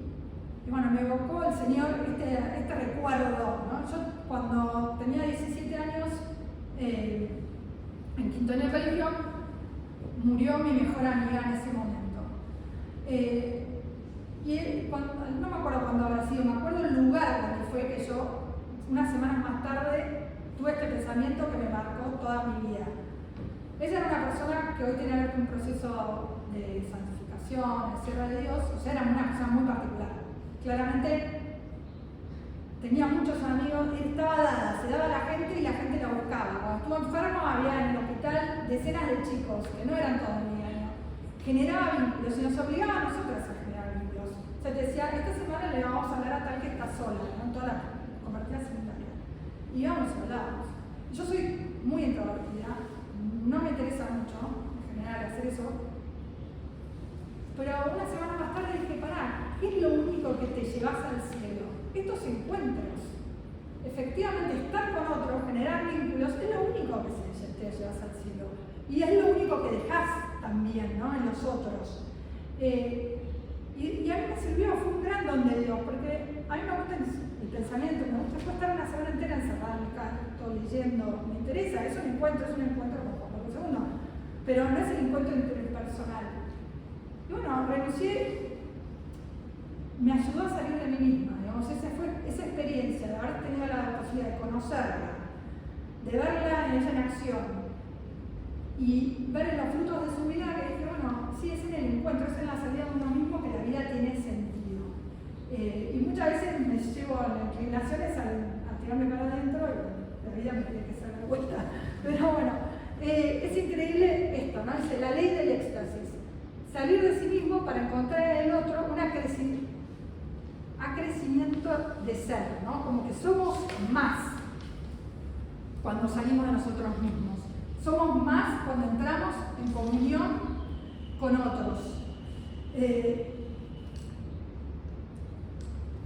[SPEAKER 1] bueno, me evocó el Señor este recuerdo, ¿no? Yo cuando tenía 17 años, en quinto año de colegio, murió mi mejor amiga en ese momento. No me acuerdo cuándo habrá sido, me acuerdo el lugar donde fue que yo, unas semanas más tarde, tuve este pensamiento que me marcó toda mi vida. Ella era una persona que hoy tiene un proceso de santificación, de sierva de Dios, o sea, era una persona muy particular. Claramente tenía muchos amigos, estaba dada, se daba a la gente y la gente la buscaba. Cuando estuvo enfermo había en el hospital decenas de chicos, que no eran todos de mi año. Generaba vínculos y nos obligaba a nosotras a generar vínculos. O sea, te decía, esta semana le vamos a hablar a tal que está sola, ¿no? Toda la convertida secundaria. Y íbamos y hablábamos. Yo soy muy introvertida, no me interesa mucho, en general, hacer eso. Pero una semana más tarde dije, pará, ¿qué es lo único que te llevas al cielo? Estos encuentros. Efectivamente, estar con otros, generar vínculos, es lo único que te llevas al cielo. Y es lo único que dejás también, ¿no? En los otros. Y a mí me sirvió, fue un gran don de Dios, porque a mí me gusta el pensamiento, me gusta estar una semana entera encerrada en mi cuarto, leyendo, me interesa, es un encuentro con Juan Pablo II, pero no es el encuentro interpersonal. Y bueno, renuncié, me ayudó a salir de mí misma, digamos, esa experiencia de haber tenido la posibilidad de conocerla, de verla en ella en acción y ver en los frutos de su vida que dije, bueno, sí, es en el encuentro, es en la salida de uno mismo que la vida tiene sentido. Y muchas veces me llevo a las inclinaciones a tirarme para adentro y la vida me tiene que hacer la vuelta. Pero bueno, es increíble esto, ¿no? Es la ley del éxtasis. Salir de sí mismo para encontrar en el otro un acrecimiento de ser, ¿no? Como que somos más cuando salimos de nosotros mismos. Somos más cuando entramos en comunión con otros.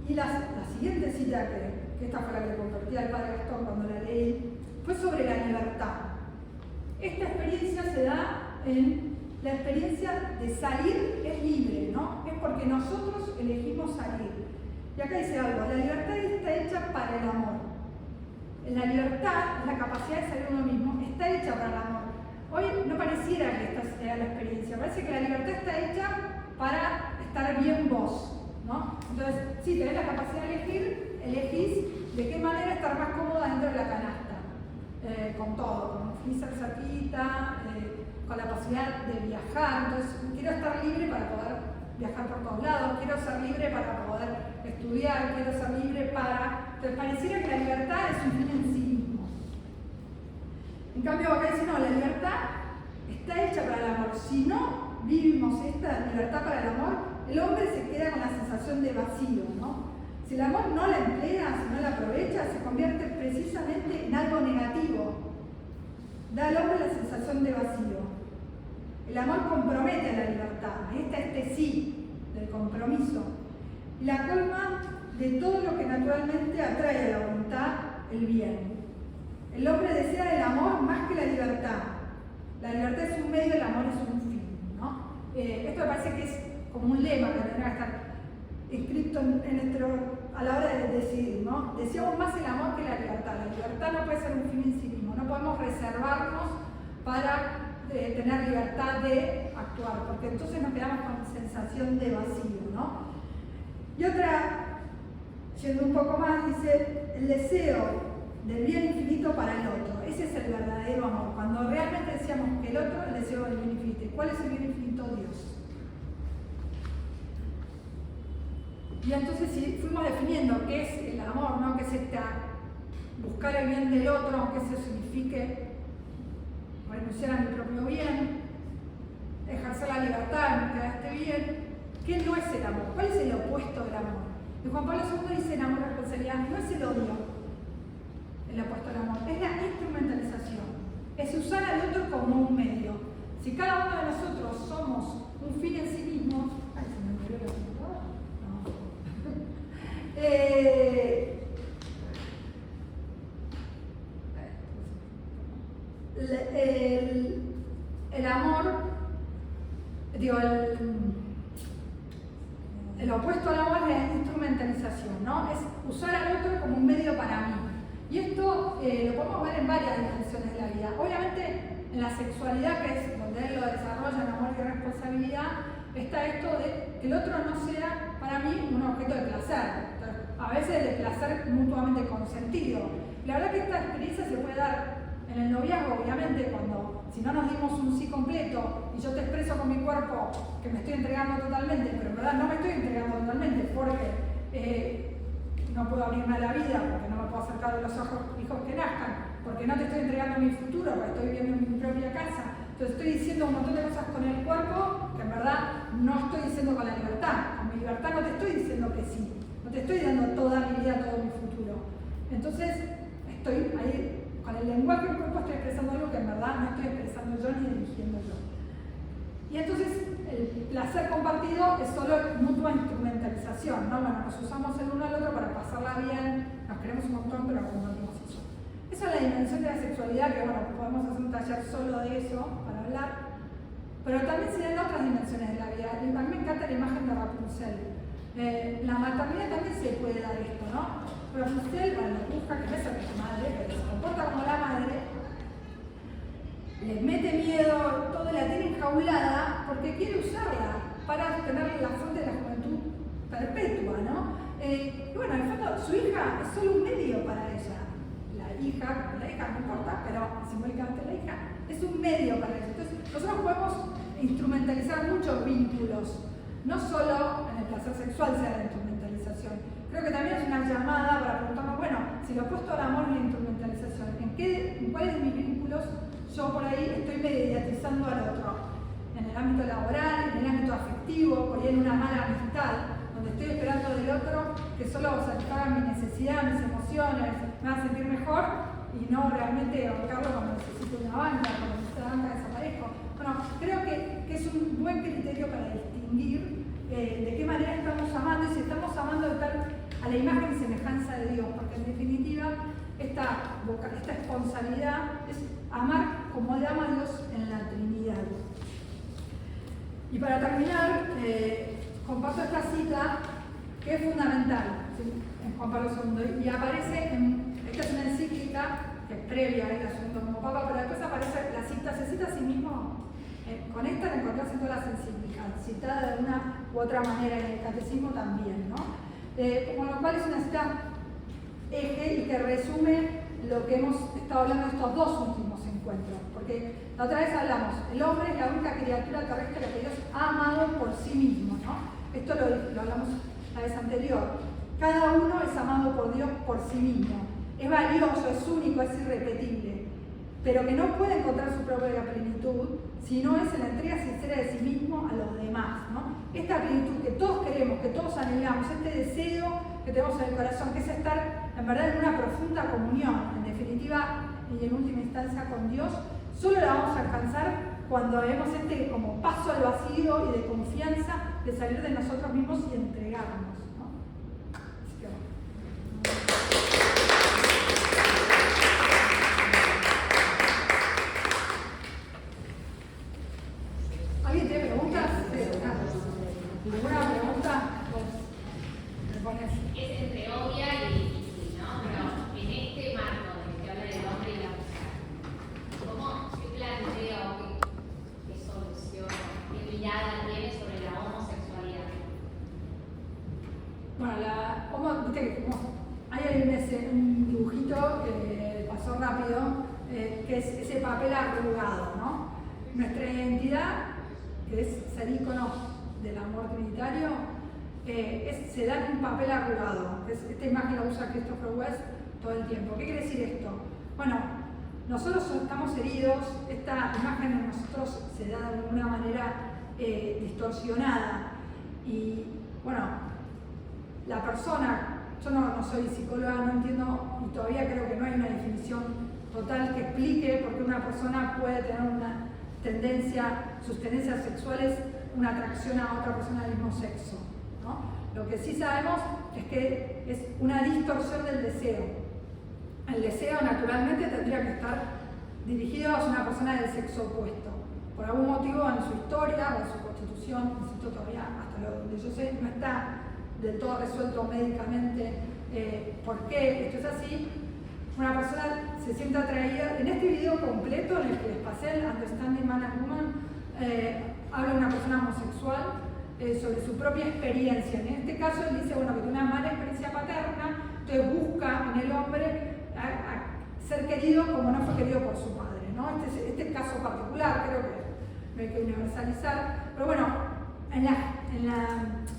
[SPEAKER 1] Y la siguiente cita, que esta fue la que compartía el padre Gastón cuando la leí, fue sobre la libertad. Esta experiencia se da en la experiencia de salir es libre, ¿no? Es porque nosotros elegimos salir. Y acá dice algo, la libertad está hecha para el amor. La libertad, la capacidad de salir uno mismo, está hecha para el amor. Hoy no pareciera que esta sea la experiencia, parece que la libertad está hecha para estar bien vos, ¿no? Entonces, si tenés la capacidad de elegir, elegís de qué manera estar más cómoda dentro de la canasta, con todo, con freezer cerquita, con la posibilidad de viajar. Entonces, quiero estar libre para poder viajar por todos lados, quiero ser libre para poder estudiar, quiero ser libre para... Entonces, pareciera que la libertad es un fin en sí mismo. En cambio, acá dice, no, la libertad está hecha para el amor. Si no vivimos esta libertad para el amor, el hombre se queda con la sensación de vacío, ¿no? Si el amor no la emplea, si no la aprovecha, se convierte precisamente en algo negativo. Da al hombre la sensación de vacío. El amor compromete la libertad. Ahí está este sí del compromiso. Y la colma de todo lo que naturalmente atrae a la voluntad, el bien. El hombre desea el amor más que la libertad. La libertad es un medio, el amor es un fin, ¿no? Esto me parece que es como un lema que tendrá que estar escrito a la hora de decidir, ¿no? Deseamos más el amor que la libertad. La libertad no puede ser un fin en sí mismo. No podemos reservarnos para tener libertad de actuar, porque entonces nos quedamos con sensación de vacío, ¿no? Y otra, yendo un poco más, dice el deseo del bien infinito para el otro. Ese es el verdadero amor. Cuando realmente deseamos que el otro, el deseo del bien infinito. ¿Cuál es el bien infinito? Dios. Y entonces si fuimos definiendo qué es el amor, ¿no? ¿Qué es buscar el bien del otro, aunque eso signifique renunciar a mi propio bien, ejercer la libertad en búsqueda de este bien? ¿Qué no es el amor? ¿Cuál es el opuesto del amor? Y Juan Pablo II dice en Amor y Responsabilidad, no es el odio el opuesto al amor, es la instrumentalización, es usar al otro como un medio. Si cada uno de nosotros somos un fin en sí mismo, ay, se me murió la computadora. El amor, digo, el opuesto al amor es la instrumentalización, ¿no? Es usar al otro como un medio para mí. Y esto lo podemos ver en varias dimensiones de la vida. Obviamente, en la sexualidad, que es donde él lo desarrolla en Amor y Responsabilidad, está esto de que el otro no sea para mí un objeto de placer. A veces de placer mutuamente consentido. La verdad que esta experiencia se puede dar en el noviazgo, obviamente, cuando si no nos dimos un sí completo y yo te expreso con mi cuerpo que me estoy entregando totalmente, pero en verdad no me estoy entregando totalmente porque no puedo abrirme a la vida, porque no me puedo acercar de los hijos que nazcan, porque no te estoy entregando mi futuro, porque estoy viviendo en mi propia casa. Entonces estoy diciendo un montón de cosas con el cuerpo que en verdad no estoy diciendo con la libertad. Con mi libertad no te estoy diciendo que sí, no te estoy dando toda mi vida, todo mi futuro. Entonces estoy ahí, con el lenguaje del cuerpo estoy expresando algo que en verdad no estoy expresando yo ni dirigiendo yo. Y entonces el placer compartido es solo mutua instrumentalización, ¿no? Bueno, nos usamos el uno al otro para pasarla bien, nos queremos un montón, pero compartimos eso. Esa es la dimensión de la sexualidad, que bueno, podemos hacer un taller solo de eso para hablar, pero también se dan otras dimensiones de la vida. A mí me encanta la imagen de Rapunzel. La maternidad también se puede dar esto, ¿no? Rapunzel, bueno, la busca que no es la madre, pero se comporta como la madre, les mete miedo, todo la tiene enjaulada porque quiere usarla para tener la fuente de la juventud perpetua, ¿no? Y bueno, en el fondo su hija es solo un medio para ella. La hija no importa, pero simbólicamente la hija es un medio para ella. Entonces, nosotros podemos instrumentalizar muchos vínculos, no solo en el placer sexual sea la instrumentalización. Creo que también es una llamada para preguntarnos, bueno, si lo opuesto al amor y la instrumentalización, ¿en cuáles de mis vínculos yo por ahí estoy mediatizando al otro? En el ámbito laboral, en el ámbito afectivo, por ahí en una mala amistad, donde estoy esperando del otro que solo satisfaga mi necesidad, mis emociones, me haga sentir mejor y no realmente ahorcarlo cuando necesito una banca, cuando necesito la banca desaparezco. Bueno, creo que es un buen criterio para distinguir de qué manera estamos amando y si estamos amando de tal a la imagen y semejanza de Dios, porque en definitiva esta responsabilidad es amar como le ama a Dios en la Trinidad. Y para terminar, comparto esta cita que es fundamental, ¿sí? En Juan Pablo II, y aparece esta es una encíclica que es previa al asunto como Papa, pero después aparece la cita, se cita a sí mismo, con esta la encontrás en todas las encíclicas, citada de una u otra manera en el catecismo también, ¿no? Con lo cual es una cita eje y que resume lo que hemos estado hablando en estos dos últimos encuentros, porque la otra vez hablamos, el hombre es la única criatura terrestre que Dios ha amado por sí mismo, ¿no? Esto lo hablamos la vez anterior. Cada uno es amado por Dios por sí mismo, es valioso, es único, es irrepetible, pero que no puede encontrar su propia plenitud si no es en la entrega sincera de sí mismo a los demás, ¿no? Esta plenitud que todos queremos, que todos anhelamos, este deseo que tenemos en el corazón, que es estar en verdad en una profunda comunión, en definitiva y en última instancia con Dios, solo la vamos a alcanzar cuando hagamos este como paso al vacío y de confianza de salir de nosotros mismos y entregarnos, ¿no? Así que bueno. ¿Alguien tiene preguntas? ¿Alguna pregunta? Me pones.
[SPEAKER 6] Es entre obvia y difícil, ¿no? Pero en este marco en el que habla del hombre y la mujer, ¿qué planteo, qué solución, qué mirada tiene sobre la homosexualidad?
[SPEAKER 1] Bueno, viste que hay un dibujito que pasó rápido, que es ese papel arrugado, ¿no? Nuestra identidad, que es ser ícono del amor trinitario, se da en un papel arrugado. Esta imagen la usa Christopher West todo el tiempo. ¿Qué quiere decir esto? Bueno, nosotros estamos heridos, esta imagen en nosotros se da de alguna manera distorsionada. Y bueno, la persona, yo no soy psicóloga, no entiendo y todavía creo que no hay una definición total que explique por qué una persona puede tener una sus tendencias sexuales, una atracción a otra persona del mismo sexo, ¿no? Lo que sí sabemos es que es una distorsión del deseo. El deseo naturalmente tendría que estar dirigido a una persona del sexo opuesto. Por algún motivo en su historia o en su constitución, insisto, todavía hasta donde yo sé, no está del todo resuelto médicamente por qué esto es así. Una persona se siente atraída. En este video completo en el que les pasé, el Understanding Man and Woman, habla una persona homosexual sobre su propia experiencia. En este caso él dice, bueno, que tiene una mala experiencia paterna, entonces busca en el hombre a ser querido como no fue querido por su padre, ¿no? Este caso particular, creo que no hay que universalizar, pero bueno, en la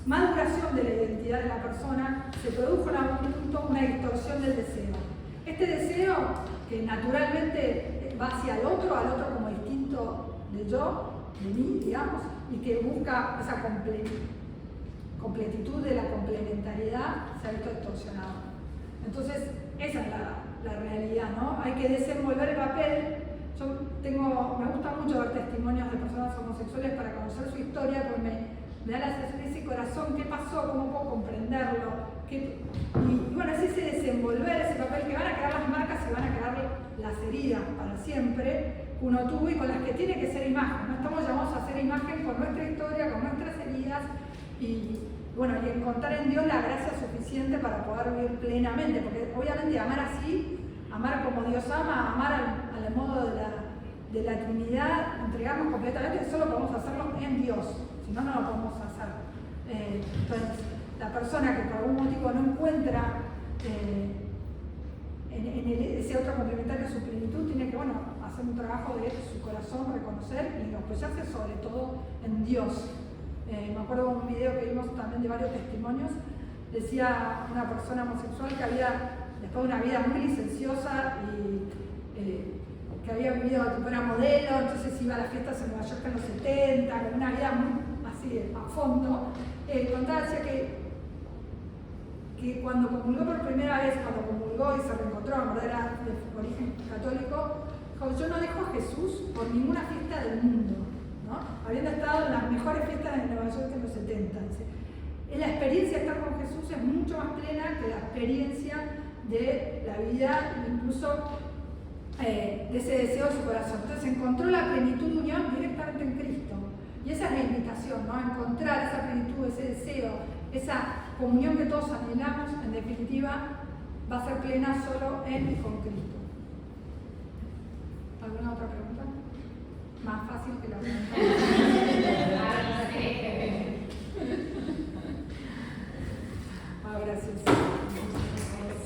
[SPEAKER 1] maduración de la identidad de la persona se produjo en algún punto una distorsión del deseo. Este deseo que naturalmente va hacia el otro como distinto de yo, de mí, digamos, y que busca esa completitud de la complementariedad, se ha visto distorsionado. Entonces, esa es la realidad, ¿no? Hay que desenvolver el papel. Me gusta mucho ver testimonios de personas homosexuales para conocer su historia, porque me da la sensación de ese corazón, qué pasó, cómo puedo comprenderlo. Y bueno, es ese desenvolver ese papel que van a quedar las marcas y van a quedar las heridas para siempre que uno tuvo y con las que tiene que ser imagen. No estamos llamados a hacer imagen con nuestra historia, con nuestras heridas y bueno, y encontrar en Dios la gracia suficiente para poder vivir plenamente, porque obviamente amar así, amar como Dios ama, amar al modo de la Trinidad, entregarnos completamente, solo podemos hacerlo en Dios, si no, no lo podemos hacer. Entonces, la persona que por algún motivo no encuentra ese otro complementario a su plenitud tiene que, bueno, hacer un trabajo de su corazón, reconocer y apoyarse sobre todo en Dios. Me acuerdo de un video que vimos también de varios testimonios, decía una persona homosexual que después de una vida muy licenciosa y que había vivido, tipo era modelo, entonces iba a las fiestas en Nueva York en los 70, con una vida muy así a fondo, contaba, decía que cuando comulgó por primera vez, cuando comulgó y se reencontró, era de origen católico, dijo, yo no dejo a Jesús por ninguna fiesta del mundo, ¿no? Habiendo estado en las mejores fiestas de Nueva York en los 70. La experiencia de estar con Jesús es mucho más plena que la experiencia de la vida, incluso de ese deseo de su corazón. Entonces encontró la plenitud de unión directamente en Cristo. Y esa es la invitación, ¿no? Encontrar esa plenitud, ese deseo, esa comunión que todos anhelamos, en definitiva, va a ser plena solo en y con Cristo. ¿Alguna otra pregunta? Más fácil que la pregunta.